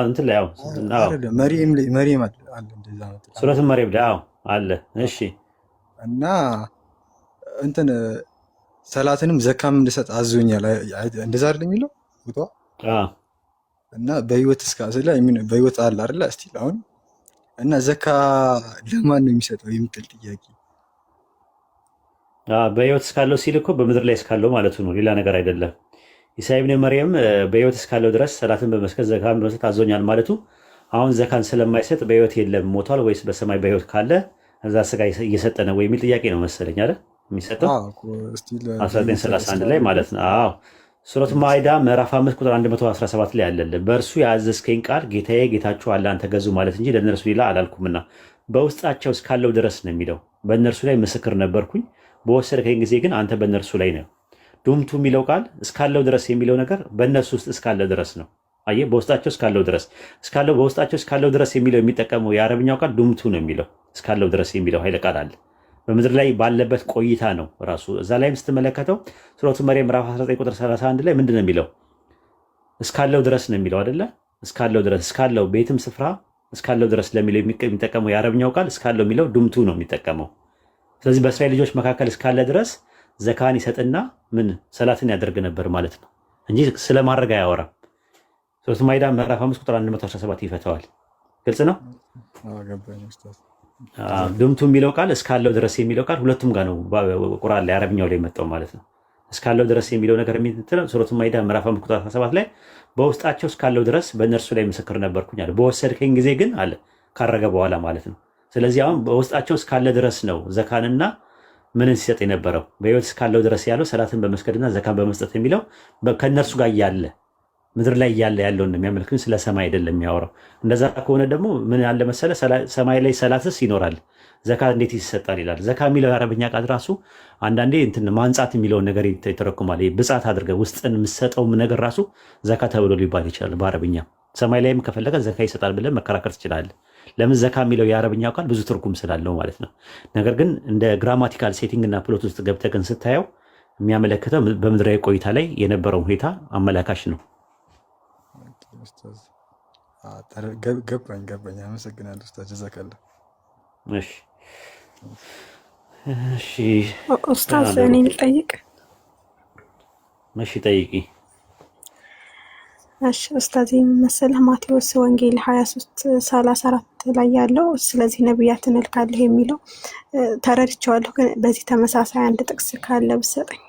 እንትን ላይ መሪም አለ እንደዛ ነው። ሱረቱ መሪም ላይ አለ። እሺ እና እንትን ሰላትንም ዘካም እንድሰጥ አዞኛል። እንደዛ አይደል የሚለው ቦታው? እና በህይወት እስካለ በህይወት አለ አይደል? እስቲ አሁን እና ዘካ ለማን ነው የሚሰጠው የምትል ጥያቄ። በህይወት እስካለው ሲል እኮ በምድር ላይ እስካለው ማለቱ ነው፣ ሌላ ነገር አይደለም። ኢሳ ኢብኑ መርየም በህይወት እስካለው ድረስ ሰላትን በመስገድ ዘካን በመስጠት አዞኛል ማለቱ አሁን ዘካን ስለማይሰጥ በህይወት የለም ሞቷል ወይስ በሰማይ በህይወት ካለ እዛ ስጋ እየሰጠ ነው ወይ የሚል ጥያቄ ነው መሰለኝ አይደል የሚሰጠው 1931 ላይ ማለት ነው። አዎ ሱረቱ ማኢዳ ምዕራፍ 5 ቁጥር 117 ላይ አለልን። በእርሱ ያዘዝከኝ ቃል ጌታዬ ጌታችሁ አላህን ተገዙ ማለት እንጂ ለእነርሱ ሌላ አላልኩምና በውስጣቸው እስካለው ድረስ ነው የሚለው። በእነርሱ ላይ ምስክር ነበርኩኝ፣ በወሰድከኝ ጊዜ ግን አንተ በእነርሱ ላይ ነው። ዱምቱ የሚለው ቃል እስካለው ድረስ የሚለው ነገር በእነርሱ ውስጥ እስካለ ድረስ ነው። አየህ፣ በውስጣቸው እስካለው ድረስ በውስጣቸው እስካለው ድረስ የሚለው የሚጠቀመው የአረብኛው ቃል ዱምቱ ነው የሚለው። እስካለው ድረስ የሚለው ኃይለ ቃል አለ። በምድር ላይ ባለበት ቆይታ ነው ራሱ። እዛ ላይም ስትመለከተው ሱረቱ መርየም ምዕራፍ 19 ቁጥር 31 ላይ ምንድን ነው የሚለው? እስካለው ድረስ ነው የሚለው አይደለ? እስካለው ድረስ እስካለው ቤትም ስፍራ እስካለው ድረስ ለሚለው የሚጠቀመው የአረብኛው ቃል እስካለው የሚለው ዱምቱ ነው የሚጠቀመው። ስለዚህ በእስራኤል ልጆች መካከል እስካለ ድረስ ዘካን ይሰጥና ምን ሰላትን ያደርግ ነበር ማለት ነው እንጂ ስለማድረግ አያወራም። ሱረቱ ማኢዳ ምዕራፍ 5 ቁጥር 117 ይፈተዋል። ግልጽ ነው። ዱምቱ የሚለው ቃል እስካለው ድረስ የሚለው ቃል ሁለቱም ጋር ነው ቁርአን ላይ አረብኛው ላይ መጣው ማለት ነው። እስካለው ድረስ የሚለው ነገር የሚትለው ሱረቱ ማኢዳ ምዕራፍ 5 ቁጥር 17 ላይ በውስጣቸው እስካለው ድረስ በእነርሱ ላይ ምስክር ነበርኩኝ አለ። በወሰድከኝ ጊዜ ግን አለ ካረገ በኋላ ማለት ነው። ስለዚህ አሁን በውስጣቸው እስካለ ድረስ ነው ዘካንና ምንን ሲሰጥ የነበረው። በህይወት እስካለው ድረስ ያለው ሰላትን በመስገድና ዘካን በመስጠት የሚለው ከእነርሱ ጋር እያለ ምድር ላይ እያለ ያለውን ነው የሚያመልክን፣ ስለ ሰማይ አይደለም የሚያወራው። እንደዛ ከሆነ ደግሞ ምን ያለ መሰለ ሰማይ ላይ ሰላትስ ይኖራል ዘካ እንዴት ይሰጣል ይላል። ዘካ የሚለው የአረብኛ ቃል ራሱ አንዳንዴ እንትን ማንጻት የሚለውን ነገር ይተረኩማል። ብጻት አድርገህ ውስጥን የምትሰጠው ነገር ራሱ ዘካ ተብሎ ሊባል ይችላል በአረብኛ። ሰማይ ላይም ከፈለገ ዘካ ይሰጣል ብለን መከራከር ትችላለህ። ለምን? ዘካ የሚለው የአረብኛው ቃል ብዙ ትርጉም ስላለው ማለት ነው። ነገር ግን እንደ ግራማቲካል ሴቲንግ እና ፕሎት ውስጥ ገብተህ ግን ስታየው የሚያመለክተው በምድራዊ ቆይታ ላይ የነበረው ሁኔታ አመላካሽ ነው። ገባኝ። አመሰግናለሁ ኡስታዝ ጀዛከላ። እሺ ኡስታዝ እኔ ልጠይቅ? እሺ ጠይቂ። እሺ ኡስታዝ መሰለህ ማቴዎስ ወንጌል 23:34 ላይ ያለው ስለዚህ ነቢያትን እልካለሁ የሚለው ተረድቼዋለሁ። ግን በዚህ ተመሳሳይ አንድ ጥቅስ ካለ ብትሰጠኝ።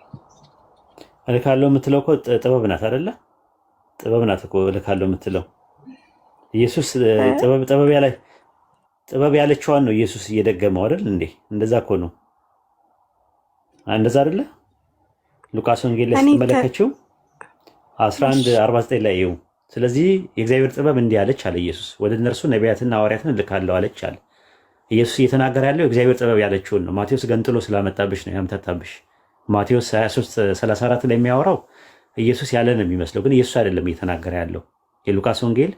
እልካለሁ የምትለው እኮ ጥበብ ናት አይደለ? ጥበብ ናት እኮ እልካለሁ የምትለው። ኢየሱስ ጥበብ ያለችዋን ነው ኢየሱስ እየደገመው አይደል እንዴ? እንደዛ እኮ ነው። እንደዛ አይደለ? ሉቃስ ወንጌል ላይ ስትመለከችው 11:49 ላይ ይኸው ስለዚህ የእግዚአብሔር ጥበብ እንዲህ አለች አለ ኢየሱስ፣ ወደ እነርሱ ነቢያትና ሐዋርያትን እልካለሁ አለች አለ። ኢየሱስ እየተናገረ ያለው የእግዚአብሔር ጥበብ ያለችውን ነው። ማቴዎስ ገንጥሎ ስላመጣብሽ ነው ያምታታብሽ። ማቴዎስ 23:34 ላይ የሚያወራው ኢየሱስ ያለ ነው የሚመስለው፣ ግን ኢየሱስ አይደለም እየተናገረ ያለው። የሉቃስ ወንጌል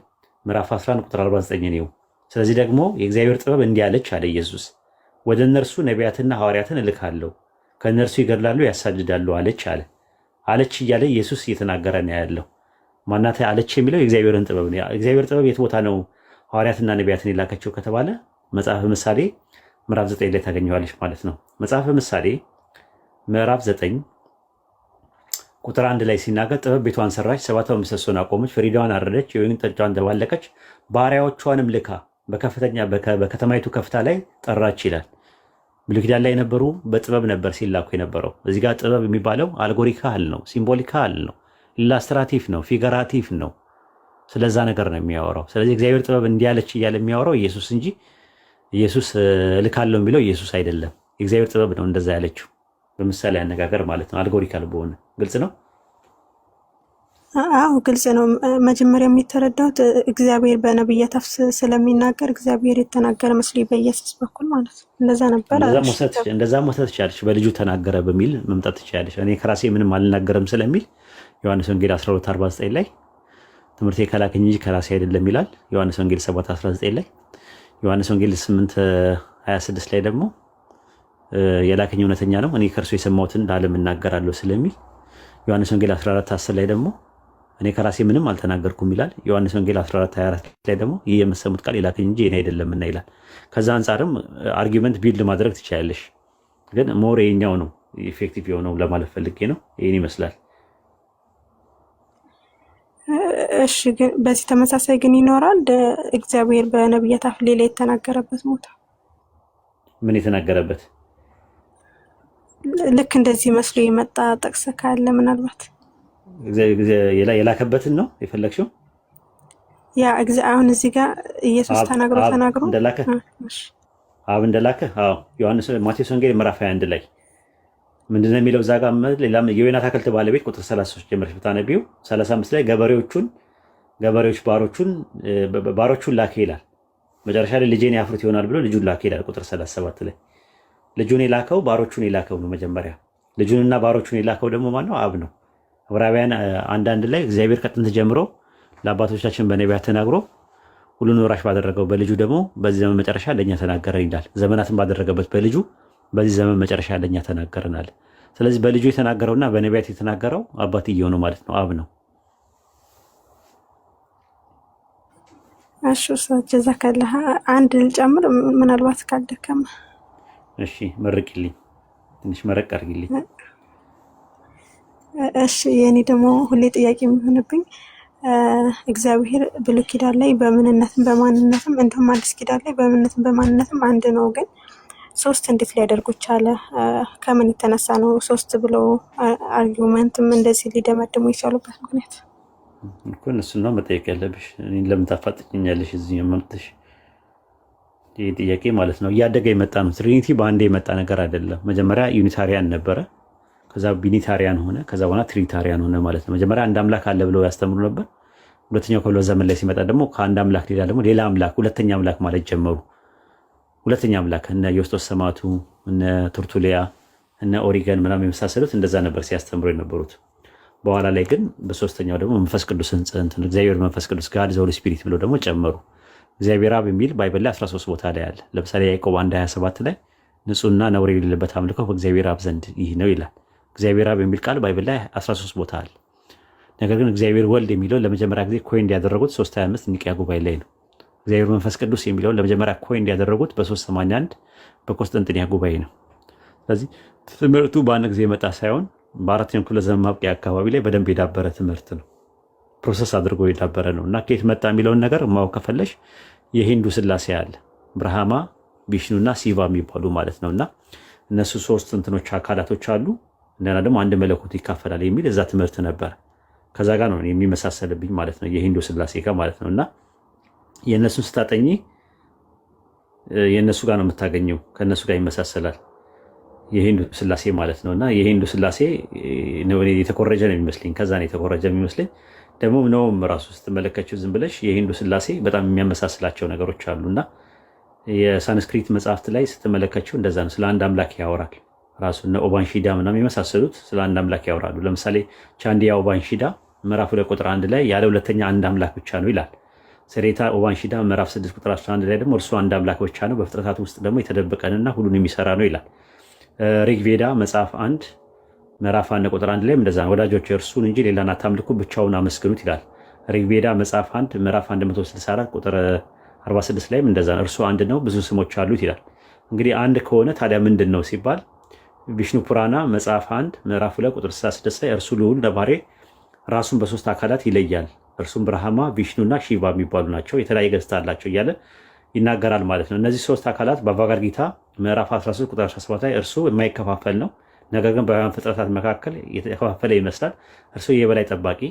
ምዕራፍ 11 ቁጥር 49 ነው። ስለዚህ ደግሞ የእግዚአብሔር ጥበብ እንዲህ አለች አለ ኢየሱስ፣ ወደ እነርሱ ነቢያትና ሐዋርያትን እልካለሁ፣ ከእነርሱ ይገድላሉ ያሳድዳሉ አለች አለ። አለች እያለ ኢየሱስ እየተናገረ ነው ያለው። ማናት አለች የሚለው የእግዚአብሔርን ጥበብ ነው። እግዚአብሔር ጥበብ የት ቦታ ነው ሐዋርያትና ነቢያትን የላከችው ከተባለ መጽሐፈ ምሳሌ ምዕራፍ 9 ላይ ታገኘዋለች ማለት ነው። መጽሐፈ ምሳሌ ምዕራፍ 9 ቁጥር 1 ላይ ሲናገር ጥበብ ቤቷን ሰራች፣ ሰባቷን ምሰሶን አቆመች፣ ፍሪዳዋን አረደች፣ የወይን ጠጇን ደባለቀች፣ ባሪያዎቿንም ልካ በከተማይቱ ከፍታ ላይ ጠራች ይላል። ብሉይ ኪዳን ላይ የነበሩ በጥበብ ነበር ሲላኩ የነበረው። እዚህ ጋር ጥበብ የሚባለው አልጎሪካል ነው፣ ሲምቦሊካል ነው፣ ኢላስትራቲቭ ነው፣ ፊገራቲቭ ነው። ስለዛ ነገር ነው የሚያወራው። ስለዚህ እግዚአብሔር ጥበብ እንዲያለች እያለ የሚያወራው ኢየሱስ እንጂ ኢየሱስ እልካለሁ የሚለው ኢየሱስ አይደለም። የእግዚአብሔር ጥበብ ነው እንደዛ ያለችው፣ በምሳሌ አነጋገር ማለት ነው። አልጎሪካል በሆነ ግልጽ ነው። አዎ ግልጽ ነው። መጀመሪያ የሚተረዳሁት እግዚአብሔር በነብያት አፍ ስለሚናገር እግዚአብሔር የተናገረ መስሎኝ በኢየሱስ በኩል ማለት ነው። እንደዛ ነበር። እንደዛ መውሰድ ትችላለች። በልጁ ተናገረ በሚል መምጣት ትችላለች። እኔ ከራሴ ምንም አልናገርም ስለሚል ዮሐንስ ወንጌል 12:49 ላይ ትምህርቴ ከላከኝ እንጂ ከራሴ አይደለም ይላል። ዮሐንስ ወንጌል 7:19 ላይ፣ ዮሐንስ ወንጌል 8:26 ላይ ደግሞ የላከኝ እውነተኛ ነው፣ እኔ ከእርሱ የሰማሁትን ለዓለም እናገራለሁ ስለሚል፣ ዮሐንስ ወንጌል 14:10 ላይ ደግሞ እኔ ከራሴ ምንም አልተናገርኩም ይላል። ዮሐንስ ወንጌል 14:24 ላይ ደግሞ ይህ የምትሰሙት ቃል የላከኝ እንጂ እኔ አይደለምና ይላል። ከዛ አንጻርም አርጊመንት ቢልድ ማድረግ ትችላለሽ፣ ግን ሞር የኛው ነው ኢፌክቲቭ የሆነው ለማለት ፈልጌ ነው። ይህን ይመስላል። እሺ፣ ግን በዚህ ተመሳሳይ ግን ይኖራል እግዚአብሔር በነብያት አፍ ሌላ የተናገረበት ቦታ? ምን የተናገረበት? ልክ እንደዚህ መስሎ የመጣ ጥቅስ ካለ ምናልባት የላከበትን ነው የፈለግሽው? ያ አሁን እዚህ ጋር ኢየሱስ ተናግሮ እንደላከ አብ እንደላከ ዮሐንስ ማቴዎስ ወንጌል ምዕራፍ 21 ላይ ምንድነው የሚለው? እዛ ጋር ሌላ የወይን አትክልት ባለቤት ቁጥር 33 ጀምረሽ ብታነቢው 35 ላይ ገበሬዎች ባሮቹን ላከ ይላል። መጨረሻ ላይ ልጄን ያፍሩት ይሆናል ብሎ ልጁን ላከ ይላል። ቁጥር 37 ላይ ልጁን የላከው ባሮቹን የላከው ነው። መጀመሪያ ልጁንና ባሮቹን የላከው ደግሞ ማነው? አብ ነው። ዕብራውያን አንዳንድ ላይ እግዚአብሔር ከጥንት ጀምሮ ለአባቶቻችን በነቢያት ተናግሮ ሁሉን ወራሽ ባደረገው በልጁ ደግሞ በዚህ ዘመን መጨረሻ ለእኛ ተናገረን ይላል። ዘመናትን ባደረገበት በልጁ በዚህ ዘመን መጨረሻ ለእኛ ተናገረናል። ስለዚህ በልጁ የተናገረውና በነቢያት የተናገረው አባትየው ነው ማለት ነው፣ አብ ነው። እሺ ጀዛከላህ። አንድ ልጨምር ምናልባት ካልደከመ። እሺ መርቂልኝ፣ ትንሽ መረቅ አድርጊልኝ። እሺ የኔ ደግሞ ሁሌ ጥያቄ የሚሆንብኝ እግዚአብሔር ብሉይ ኪዳን ላይ በምንነትም በማንነትም እንዲሁም አዲስ ኪዳን ላይ በምንነትም በማንነትም አንድ ነው፣ ግን ሶስት እንዴት ሊያደርጉ ቻለ? ከምን የተነሳ ነው ሶስት ብለው አርጊውመንትም እንደዚህ ሊደመድሙ የቻሉበት ምክንያት እኮ እሱን ነው መጠየቅ ያለብሽ። እኔን ለምን ታፋጥኛለሽ? እዚህ መምጥሽ ይህ ጥያቄ ማለት ነው እያደገ የመጣ ነው። ትሪኒቲ በአንዴ የመጣ ነገር አይደለም። መጀመሪያ ዩኒታሪያን ነበረ፣ ከዛ ቢኒታሪያን ሆነ፣ ከዛ በኋላ ትሪኒታሪያን ሆነ ማለት ነው። መጀመሪያ አንድ አምላክ አለ ብለው ያስተምሩ ነበር። ሁለተኛው ክፍለ ዘመን ላይ ሲመጣ ደግሞ ከአንድ አምላክ ሌላ ደግሞ ሌላ አምላክ ሁለተኛ አምላክ ማለት ጀመሩ። ሁለተኛ አምላክ እነ ዮስጦስ ሰማዕቱ፣ እነ ቱርቱሊያ፣ እነ ኦሪገን ምናምን የመሳሰሉት እንደዛ ነበር ሲያስተምሩ የነበሩት። በኋላ ላይ ግን በሶስተኛው ደግሞ መንፈስ ቅዱስን እግዚአብሔር መንፈስ ቅዱስ ጋድ ዘ ሆሊ ስፒሪት ብለው ደግሞ ጨመሩ። እግዚአብሔር አብ የሚል ባይብል ላይ 13 ቦታ ላይ አለ። ለምሳሌ ያዕቆብ 1:27 ላይ ንጹህና ነውር የሌለበት አምልኮ በእግዚአብሔር አብ ዘንድ ይህ ነው ይላል። እግዚአብሔር አብ የሚል ቃል ባይብል ላይ 13 ቦታ አለ። ነገር ግን እግዚአብሔር ወልድ የሚለው ለመጀመሪያ ጊዜ ኮይን ያደረጉት 325 ኒቅያ ጉባኤ ላይ ነው። እግዚአብሔር መንፈስ ቅዱስ የሚለውን ለመጀመሪያ ኮይን ያደረጉት በ381 በኮንስታንቲኒያ ጉባኤ ነው። ስለዚህ ትምህርቱ በአንድ ጊዜ የመጣ ሳይሆን በአራተኛው ክፍለ ዘመን ማብቂያ አካባቢ ላይ በደንብ የዳበረ ትምህርት ነው። ፕሮሰስ አድርጎ የዳበረ ነው እና ከየት መጣ የሚለውን ነገር ማወቅ ከፈለሽ የሂንዱ ስላሴ አለ፣ ብርሃማ፣ ቪሽኑና ሲቫ የሚባሉ ማለት ነው። እና እነሱ ሶስት እንትኖች አካላቶች አሉ። እንደና ደግሞ አንድ መለኮት ይካፈላል የሚል እዛ ትምህርት ነበር። ከዛ ጋር ነው የሚመሳሰልብኝ ማለት ነው፣ የሂንዱ ስላሴ ጋር ማለት ነው። እና የእነሱን ስታጠኚ የእነሱ ጋር ነው የምታገኘው፣ ከእነሱ ጋር ይመሳሰላል የሂንዱ ስላሴ ማለት ነው። እና የሂንዱ ስላሴ የተኮረጀ ነው የሚመስለኝ፣ ከዛ ነው የተኮረጀ የሚመስለኝ። ደግሞ ነውም ራሱ ስትመለከችው ዝም ብለሽ የሂንዱ ስላሴ በጣም የሚያመሳስላቸው ነገሮች አሉ። እና የሳንስክሪት መጽሐፍት ላይ ስትመለከችው እንደዛ ነው፣ ስለ አንድ አምላክ ያወራል ራሱ። እነ ኦባንሺዳ ምናምን የመሳሰሉት ስለ አንድ አምላክ ያወራሉ። ለምሳሌ ቻንዲያ ኦባንሺዳ ምዕራፍ 2 ቁጥር 1 ላይ ያለ ሁለተኛ አንድ አምላክ ብቻ ነው ይላል። ሰሬታ ኦባንሺዳ ምዕራፍ 6 ቁጥር 11 ላይ ደግሞ እርሱ አንድ አምላክ ብቻ ነው፣ በፍጥረታት ውስጥ ደግሞ የተደበቀንና ሁሉን የሚሰራ ነው ይላል። ሪግቬዳ መጽሐፍ 1 ምዕራፍ 1 ቁጥር 1 ላይ እንደዛ ነው፣ ወዳጆች እርሱን እንጂ ሌላን አታምልኩ ብቻውን አመስግኑት ይላል። ሪግቬዳ መጽሐፍ 1 ምዕራፍ 164 ቁጥር 46 ላይም እንደዛ ነው፣ እርሱ አንድ ነው ብዙ ስሞች አሉት ይላል። እንግዲህ አንድ ከሆነ ታዲያ ምንድን ነው ሲባል ቪሽኑ ፑራና መጽሐፍ 1 ምዕራፍ 2 ቁጥር 66 ላይ እርሱ ልዑል ነባሬ ራሱን በሶስት አካላት ይለያል፣ እርሱም ብርሃማ፣ ቪሽኑና ሺቫ የሚባሉ ናቸው፣ የተለያየ ገጽታ አላቸው እያለ ይናገራል ማለት ነው። እነዚህ ሶስት አካላት በአቫጋድ ጊታ ምዕራፍ 13 ቁጥር 17 ላይ እርሱ የማይከፋፈል ነው፣ ነገር ግን በሕያዋን ፍጥረታት መካከል የተከፋፈለ ይመስላል፣ እርሱ የበላይ ጠባቂ፣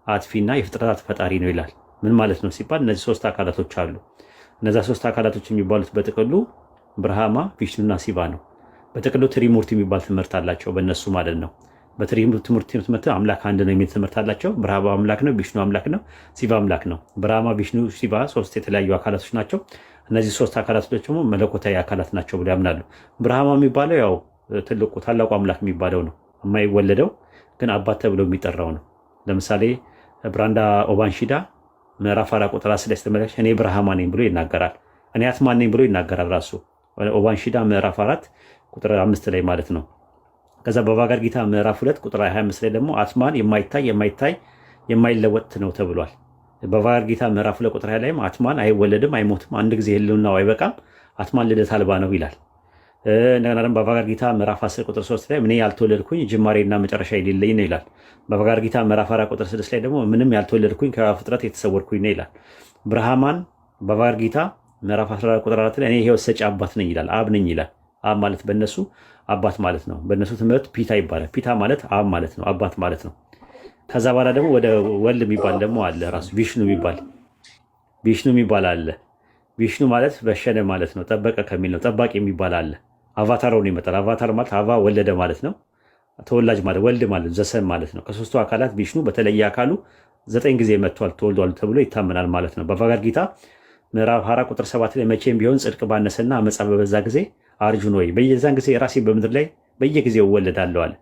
አጥፊና የፍጥረታት ፈጣሪ ነው ይላል። ምን ማለት ነው ሲባል እነዚህ ሶስት አካላቶች አሉ። እነዛ ሶስት አካላቶች የሚባሉት በጥቅሉ ብርሃማ፣ ቪሽኑና ሲቫ ነው። በጥቅሉ ትሪሙርት የሚባል ትምህርት አላቸው በእነሱ ማለት ነው። በትሪሙርት ትምህርት አምላክ አንድ ነው የሚል ትምህርት አላቸው። ብርሃማ አምላክ ነው፣ ቪሽኑ አምላክ ነው፣ ሲቫ አምላክ ነው። ብርሃማ፣ ቪሽኑ፣ ሲቫ ሶስት የተለያዩ አካላቶች ናቸው። እነዚህ ሶስት አካላቶች ደግሞ መለኮታዊ አካላት ናቸው ብሎ ያምናሉ። ብርሃማ የሚባለው ያው ታላቁ አምላክ የሚባለው ነው፣ የማይወለደው ግን አባት ተብሎ የሚጠራው ነው። ለምሳሌ ብራንዳ ኦባንሺዳ ምዕራፍ 4 ቁጥር 6 ስትመለከች እኔ ብርሃማ ነኝ ብሎ ይናገራል። እኔ አትማን ነኝ ብሎ ይናገራል ራሱ ኦባንሺዳ ምዕራፍ 4 ቁጥር 5 ላይ ማለት ነው። ከዛ በአቫጋድ ጊታ ምዕራፍ 2 ቁጥር 25 ላይ ደግሞ አትማን የማይታይ የማይለወጥ ነው ተብሏል። በአቫጋድ ጊታ ምዕራፍ 2 ቁጥር 20 ላይም አትማን አይወለድም አይሞትም፣ አንድ ጊዜ ህልውናው አይበቃም፣ አትማን ልደት አልባ ነው ይላል። እንደገና ደግሞ በአቫጋድ ጊታ ምዕራፍ 10 ቁጥር 3 ላይ እኔ ያልተወለድኩኝ ጅማሬና መጨረሻ የሌለኝ ነው ይላል። በአቫጋድ ጊታ ምዕራፍ 4 ቁጥር 6 ላይ ደግሞ ምንም ያልተወለድኩኝ ከፍጥረት የተሰወርኩኝ ነው ይላል። ብርሃማን በአቫጋድ ጊታ ምዕራፍ 14 ቁጥር 4 ላይ እኔ ህይወት ሰጪ አባት ነኝ ይላል፣ አብ ነኝ ይላል። አብ ማለት በእነሱ አባት ማለት ነው። በእነሱ ትምህርት ፒታ ይባላል። ፒታ ማለት አብ ማለት ነው፣ አባት ማለት ነው። ከዛ በኋላ ደግሞ ወደ ወልድ የሚባል ደግሞ አለ ራሱ ቪሽኑ የሚባል አለ። ቪሽኑ ማለት በሸነ ማለት ነው፣ ጠበቀ ከሚል ነው። ጠባቂ የሚባል አለ። አቫታር ሆኖ ይመጣል። አቫታር ማለት አቫ ወለደ ማለት ነው። ተወላጅ ማለት ወልድ ማለት ዘሰን ማለት ነው። ከሶስቱ አካላት ቪሽኑ በተለየ አካሉ 9 ጊዜ መጥቷል ተወልዷል ተብሎ ይታመናል ማለት ነው። በበጋድ ጊታ ምዕራፍ 4 ቁጥር 7 ላይ መቼም ቢሆን ጽድቅ ባነሰና አመፃ በበዛ ጊዜ አርጁን ወይ በየዛን ጊዜ ራሴ በምድር ላይ በየጊዜው እወለዳለሁ አለ።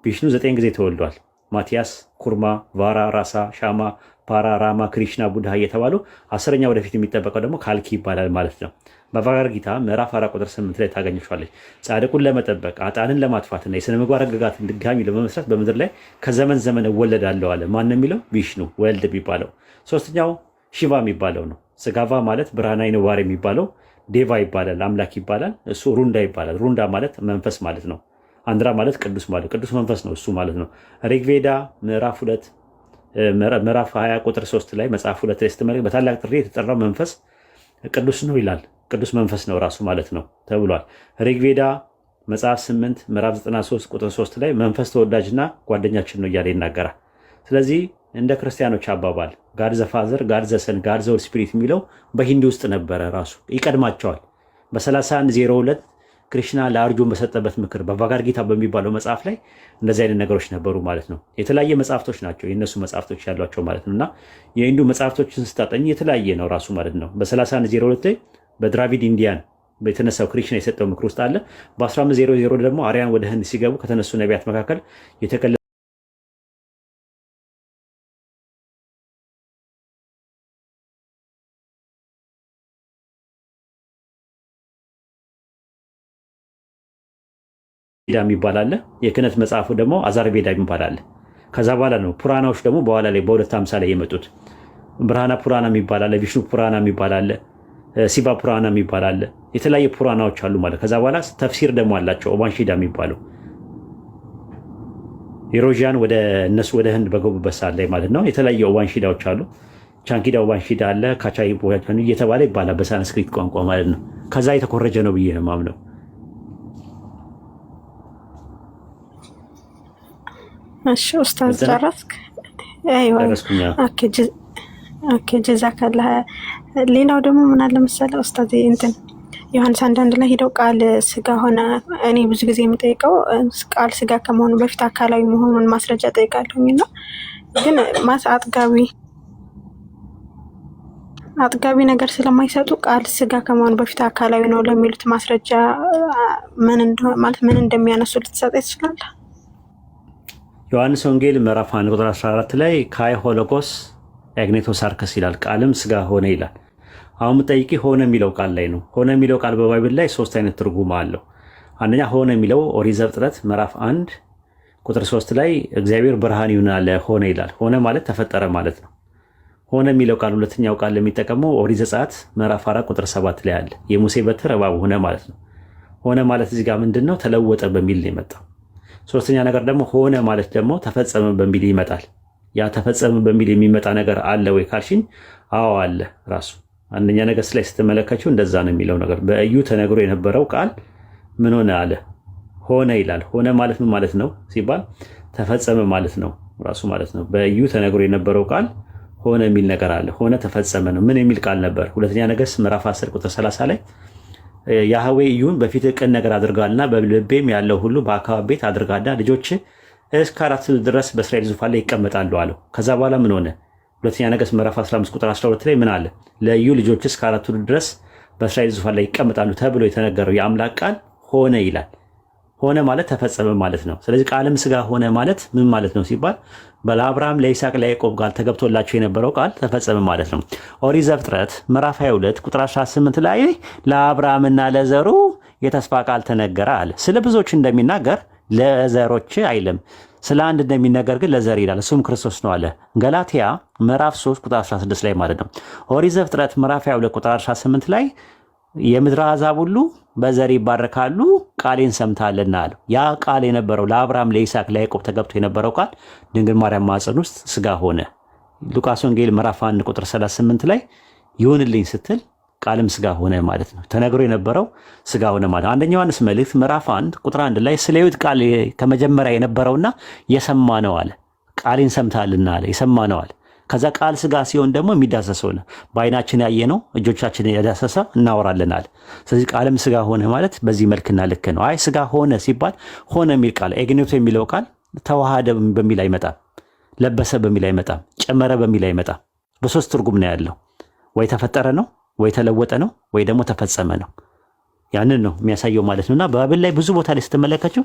ቪሽኑ 9 ጊዜ ተወልዷል። ማቲያስ፣ ኩርማ፣ ቫራ፣ ራሳ፣ ሻማ፣ ፓራ፣ ራማ፣ ክሪሽና፣ ቡድሃ እየተባሉ 10ኛ ወደፊት የሚጠበቀው ደግሞ ካልኪ ይባላል ማለት ነው። በበጋድ ጊታ ምዕራፍ 4 ቁጥር 8 ላይ ታገኘሻለች። ጻድቁን ለመጠበቅ አጣንን ለማጥፋትና የሥነ ምግባር ሕግጋትን ድጋሚ ለመመስረት በምድር ላይ ከዘመን ዘመን እወለዳለሁ አለ። ማን የሚለው? ቪሽኑ ወልድ የሚባለው። ሶስተኛው ሺቫ የሚባለው ነው። ስጋቫ ማለት ብርሃናዊ ነዋሪ የሚባለው ዴቫ ይባላል፣ አምላክ ይባላል። እሱ ሩንዳ ይባላል። ሩንዳ ማለት መንፈስ ማለት ነው። አንድራ ማለት ቅዱስ ማለት ቅዱስ መንፈስ ነው እሱ ማለት ነው። ሪግቬዳ ምዕራፍ 20 ቁጥር 3 ላይ መጽሐፍ 2 ላይ ስትመለከት በታላቅ ጥሪ የተጠራው መንፈስ ቅዱስ ነው ይላል። ቅዱስ መንፈስ ነው ራሱ ማለት ነው ተብሏል። ሪግቬዳ መጽሐፍ 8 ምዕራፍ 93 ቁጥር 3 ላይ መንፈስ ተወዳጅና ጓደኛችን ነው እያለ ይናገራል። ስለዚህ እንደ ክርስቲያኖች አባባል ጋድ ዘ ፋዘር፣ ጋድ ዘ ሰን፣ ጋድ ዘ ሆሊ ስፒሪት የሚለው በሂንዱ ውስጥ ነበረ። ራሱ ይቀድማቸዋል። በ3102 ክሪሽና ለአርጁን በሰጠበት ምክር በቫጋድ ጊታ በሚባለው መጽሐፍ ላይ እንደዚህ አይነት ነገሮች ነበሩ ማለት ነው። የተለያየ መጽሐፍቶች ናቸው የእነሱ መጽሐፍቶች ያሏቸው ማለት ነው። እና የሂንዱ መጽሐፍቶችን ስታጠኝ የተለያየ ነው ራሱ ማለት ነው። በ3102 ላይ በድራቪድ ኢንዲያን የተነሳው ክሪሽና የሰጠው ምክር ውስጥ አለ። በ1500 ደግሞ አርያን ወደ ህንድ ሲገቡ ከተነሱ ነቢያት መካከል የተከለ ቬዳ የሚባል አለ። የክህነት መጽሐፉ ደግሞ አዛር ቬዳ የሚባል አለ። ከዛ በኋላ ነው ፑራናዎች ደግሞ በኋላ ላይ በ250 ላይ የመጡት። ብርሃና ፑራና የሚባል አለ፣ ቪሽኑ ፑራና የሚባል አለ፣ ሲባ ፑራና የሚባል አለ። የተለያየ ፑራናዎች አሉ ማለት። ከዛ በኋላ ተፍሲር ደግሞ አላቸው ኦባንሺዳ የሚባለው ኢሮዥያን ወደ እነሱ ወደ ህንድ በገቡበት ሰዓት ላይ ማለት ነው። የተለያየ ኦባንሺዳዎች አሉ። ቻንኪዳ ኦባንሺዳ አለ፣ ካቻይ እየተባለ ይባላል በሳንስክሪት ቋንቋ ማለት ነው። ከዛ የተኮረጀ ነው ብዬ ነው የማምነው። እሺ ኡስታዝ ጨረስክ? ኦኬ ጀዛከላ። ሌላው ደግሞ ምን አለ መሰለህ ኡስታዝ እንትን ዮሐንስ አንዳንድ ላይ ሄደው ቃል ስጋ ሆነ። እኔ ብዙ ጊዜ የምጠይቀው ቃል ስጋ ከመሆኑ በፊት አካላዊ መሆኑን ማስረጃ ጠይቃለሁኝና ግን አጥጋቢ ነገር ስለማይሰጡ ቃል ስጋ ከመሆኑ በፊት አካላዊ ነው ለሚሉት ማስረጃ ምን እንደሚያነሱ ልትሰጥ ትችላለህ? ዮሐንስ ወንጌል ምዕራፍ 1 ቁጥር 14 ላይ ካይ ሆሎጎስ ኤግኔቶ ሳርከስ ይላል። ቃልም ስጋ ሆነ ይላል። አሁን የምጠይቂ ሆነ የሚለው ቃል ላይ ነው። ሆነ የሚለው ቃል በባይብል ላይ 3 አይነት ትርጉም አለው። አንደኛ ሆነ የሚለው ኦሪት ዘፍጥረት ምዕራፍ 1 ቁጥር 3 ላይ እግዚአብሔር ብርሃን ይሁን አለ ሆነ ይላል። ሆነ ማለት ተፈጠረ ማለት ነው። ሆነ የሚለው ቃል ሁለተኛው ቃል የሚጠቀመው ኦሪት ዘጸአት ምዕራፍ 4 ቁጥር 7 ላይ አለ። የሙሴ በትር እባብ ሆነ ማለት ነው። ሆነ ማለት እዚህ ጋር ምንድነው? ተለወጠ በሚል ነው የመጣው። ሶስተኛ ነገር ደግሞ ሆነ ማለት ደግሞ ተፈጸመ በሚል ይመጣል። ያ ተፈጸመ በሚል የሚመጣ ነገር አለ ወይ ካልሽኝ፣ አዎ አለ። ራሱ አንደኛ ነገሥት ላይ ስትመለከችው እንደዛ ነው የሚለው ነገር። በኢዩ ተነግሮ የነበረው ቃል ምን ሆነ አለ ሆነ ይላል። ሆነ ማለት ምን ማለት ነው ሲባል ተፈጸመ ማለት ነው ራሱ ማለት ነው። በኢዩ ተነግሮ የነበረው ቃል ሆነ የሚል ነገር አለ። ሆነ ተፈጸመ ነው። ምን የሚል ቃል ነበር? ሁለተኛ ነገሥት ምዕራፍ 10 ቁጥር 30 ላይ ያህዌ ኢዩን በፊት ቅን ነገር አድርጋልና በልቤም ያለው ሁሉ በአካባቢ ቤት አድርጋልና ልጆች እስከ 4 ድረስ በእስራኤል ዙፋን ላይ ይቀመጣሉ አለው። ከዛ በኋላ ምን ሆነ? ሁለተኛ ነገሥት ምዕራፍ 15 ቁጥር 12 ላይ ምን አለ? ለኢዩ ልጆች እስከ 4 ድረስ በእስራኤል ዙፋን ላይ ይቀመጣሉ ተብሎ የተነገረው የአምላክ ቃል ሆነ ይላል። ሆነ ማለት ተፈጸመ ማለት ነው። ስለዚህ ቃልም ስጋ ሆነ ማለት ምን ማለት ነው ሲባል ለአብርሃም ለይስሐቅ ለያዕቆብ ቃል ተገብቶላቸው የነበረው ቃል ተፈጸመ ማለት ነው። ኦሪት ዘፍጥረት ምዕራፍ 22 ቁጥር 18 ላይ ለአብርሃምና ለዘሩ የተስፋ ቃል ተነገረ አለ። ስለ ብዙዎች እንደሚናገር ለዘሮች አይልም፣ ስለ አንድ እንደሚነገር ግን ለዘር ይላል፣ እሱም ክርስቶስ ነው አለ። ገላትያ ምዕራፍ 3 ቁጥር 16 ላይ ማለት ነው። ኦሪት ዘፍጥረት ምዕራፍ 22 ቁጥር 18 ላይ የምድር አሕዛብ ሁሉ በዘር ይባረካሉ ቃሌን ሰምታልና አለው። ያ ቃል የነበረው ለአብርሃም ለይስሐቅ ለያዕቆብ ተገብቶ የነበረው ቃል ድንግል ማርያም ማኅፀን ውስጥ ስጋ ሆነ። ሉቃስ ወንጌል ምዕራፍ 1 ቁጥር 38 ላይ ይሁንልኝ ስትል ቃልም ስጋ ሆነ ማለት ነው። ተነግሮ የነበረው ስጋ ሆነ ማለት። አንደኛ ዮሐንስ መልእክት ምዕራፍ 1 ቁጥር 1 ላይ ስለ ሕይወት ቃል ከመጀመሪያ የነበረውና የሰማነው አለ። ቃሌን ሰምታልና አለ፣ የሰማነው አለ። ከዛ ቃል ስጋ ሲሆን ደግሞ የሚዳሰስ ሆነ፣ በአይናችን ያየነው እጆቻችን የዳሰሰ እናወራለናል። ስለዚህ ቃልም ስጋ ሆነ ማለት በዚህ መልክና ልክ ነው። አይ ስጋ ሆነ ሲባል ሆነ የሚል ቃል ኤግኖቶ የሚለው ቃል ተዋሃደ በሚል አይመጣም፣ ለበሰ በሚል አይመጣም፣ ጨመረ በሚል አይመጣም። በሶስት ትርጉም ነው ያለው። ወይ ተፈጠረ ነው፣ ወይ ተለወጠ ነው፣ ወይ ደግሞ ተፈጸመ ነው። ያንን ነው የሚያሳየው ማለት ነውና በባብል ላይ ብዙ ቦታ ላይ ስትመለከቱ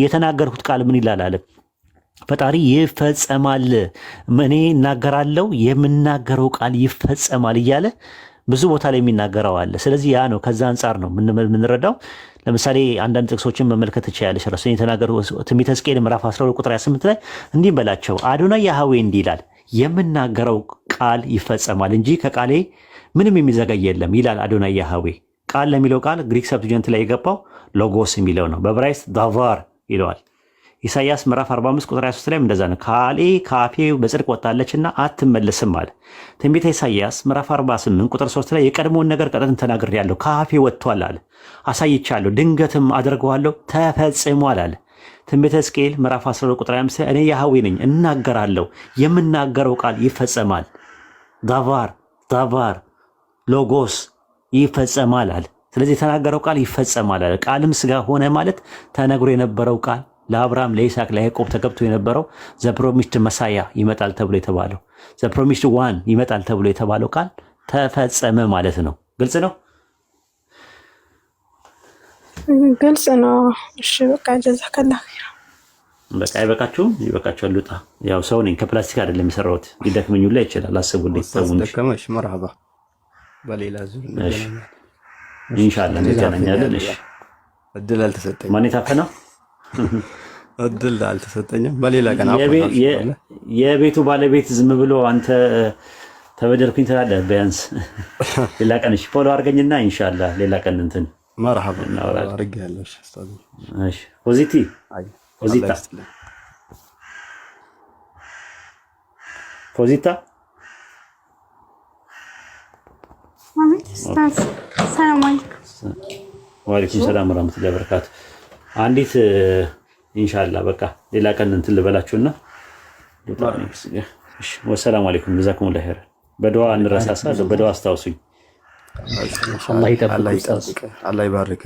የተናገርኩት ቃል ምን ይላል አለ ፈጣሪ ይፈጸማል። እኔ እናገራለሁ የምናገረው ቃል ይፈጸማል እያለ ብዙ ቦታ ላይ የሚናገረው አለ። ስለዚህ ያ ነው ከዛ አንጻር ነው የምንረዳው። ለምሳሌ አንዳንድ ጥቅሶችን መመልከት ትችላለሽ። ራሱ የተናገረው ትንቢተ ሕዝቅኤል ምዕራፍ 12 ቁጥር 28 ላይ እንዲህ በላቸው አዶናይ ያህዌ እንዲህ ይላል የምናገረው ቃል ይፈጸማል እንጂ ከቃሌ ምንም የሚዘገይ የለም ይላል አዶናይ ያህዌ። ቃል ለሚለው ቃል ግሪክ ሰብትጀንት ላይ የገባው ሎጎስ የሚለው ነው። በዕብራይስጥ ዳቫር ይለዋል። ኢሳይያስ ምዕራፍ 45 ቁጥር 23 ላይ እንደዛ ነው። ቃሌ ከአፌ በጽድቅ ወጣለችና አትመለስም አለ። ትንቢተ ኢሳይያስ ምዕራፍ 48 ቁጥር 3 ላይ የቀድሞውን ነገር ቀጥታ ተናግሬያለሁ፣ ከአፌ ወጥቷል አለ። አሳይቻለሁ፣ ድንገትም አድርገዋለሁ፣ ተፈጽሟል አለ። ትንቢተ ሕዝቅኤል ምዕራፍ 12 ቁጥር 5 እኔ ያህዌ ነኝ እናገራለሁ፣ የምናገረው ቃል ይፈጸማል። ዳቫር ሎጎስ ይፈጸማል አለ። ስለዚህ የተናገረው ቃል ይፈጸማል አለ። ቃልም ስጋ ሆነ ማለት ተነግሮ የነበረው ቃል ለአብርሃም ለይስሐቅ ለያዕቆብ ተገብቶ የነበረው ዘፕሮሚስድ መሳያ ይመጣል ተብሎ የተባለው ዘፕሮሚስድ ዋን ይመጣል ተብሎ የተባለው ቃል ተፈጸመ ማለት ነው። ግልጽ ነው። ግልጽ ነው። እሺ በቃ ጀዛከላህ ኸይር። በቃ አይበቃችሁም? ይበቃችኋል። ልውጣ። ያው ሰው ነኝ፣ ከፕላስቲክ አይደለም የሰራሁት። ሊደክመኝ ላይ ይችላል። አስቡልኝ። ደከመሽ። መርሐባ። በሌላ ዙር ኢንሻአላህ እንገናኛለን። እሺ እድል አልተሰጠኝም። ማን የታፈነው? እድል አልተሰጠኝም። በሌላ ቀን የቤቱ ባለቤት ዝም ብሎ አንተ ተበደልኩኝ ትላለህ። ቢያንስ ሌላ ቀን እሺ ፎሎ አድርገኝና ኢንሻአላህ ሌላ ቀን እንትን መርሐባ አድርጌያለሁ። እሺ ፖዚቲ ፖዚታ አሜን። ኡስታዝ ሰላም አለይኩም። ወአለይኩም ሰላም ወራህመቱላሂ ወበረካቱ። አንዲት ኢንሻአላህ በቃ ሌላ ቀን እንትን ልበላችሁና እሺ ወሰላሙ አለይኩም ጀዛኩሙላህ ኸይር። በዱዓ እንረሳሳ፣ በዱዓ አስታውሱኝ። አላህ ይጠብቅ፣ አላህ ይባርክ።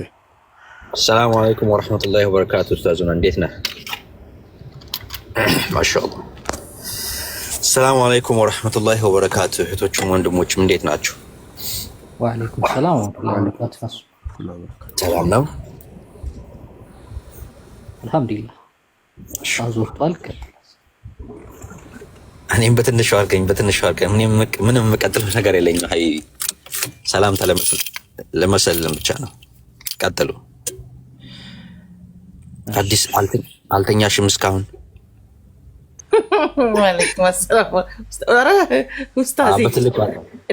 ሰላም አለይኩም ወራህመቱላሂ ወበረካቱ። ኡስታዙና እንዴት ነህ? ማሻአላህ። ሰላም አለይኩም ወራህመቱላሂ ወበረካቱ። እህቶችም ወንድሞችም እንዴት ናችሁ? ወአለይኩም ሰላም ወራህመቱላሂ ወበረካቱ። ሰላም ነው አልሐምዱሊላህ። አዙርቷል። እኔም በትንሹ አድርገኝ። ምንም የምቀጥለው ነገር የለኝም። አይ ሰላም ለመሰለም ብቻ ነው። ቀጥሉ። አዲስ አልተኛሽም እስካሁን? ወአለይኩም ሰላም ኡስታዝ፣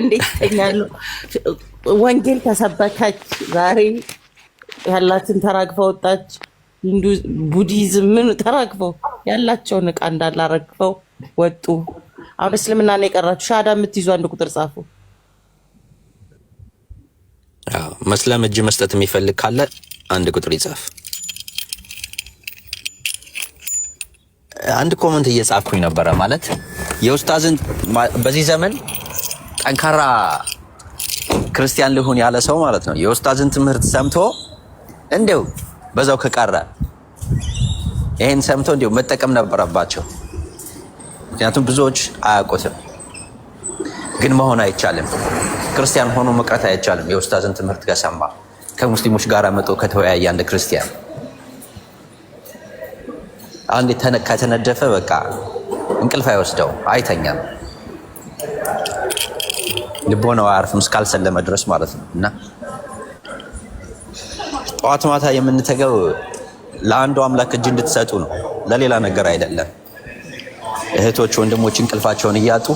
እንዴት ተኛለሁ? ወንጌል ተሰበከች ዛሬ፣ ያላትን ተራግፈው ወጣች። ሂንዱ ቡዲዝም ምን ተራግፈው ያላቸውን ዕቃ እንዳላረግፈው ወጡ። አሁን እስልምና ነው የቀራችሁ። ሻሃዳ የምትይዙ አንድ ቁጥር ጻፉ። መስለም እጅ መስጠት የሚፈልግ ካለ አንድ ቁጥር ይጻፍ። አንድ ኮመንት እየጻፍኩኝ ነበረ። ማለት የኡስታዝን በዚህ ዘመን ጠንካራ ክርስቲያን ልሁን ያለ ሰው ማለት ነው የኡስታዝን ትምህርት ሰምቶ እንደው በዛው ከቀረ ይሄን ሰምቶ እንደው መጠቀም ነበረባቸው። ምክንያቱም ብዙዎች አያውቁትም። ግን መሆን አይቻልም። ክርስቲያን ሆኖ መቅረት አይቻልም። የኡስታዝን ትምህርት ከሰማ ከሙስሊሞች ጋር መጥቶ ከተወያየ አንድ ክርስቲያን አንድ ከተነደፈ በቃ እንቅልፍ አይወስደው፣ አይተኛም፣ ልቦናው አያርፍም እስካልሰለመ ድረስ ማለት ነው። እና ጠዋት ማታ የምንተገው ለአንዱ አምላክ እጅ እንድትሰጡ ነው፣ ለሌላ ነገር አይደለም። እህቶች ወንድሞች እንቅልፋቸውን እያጡ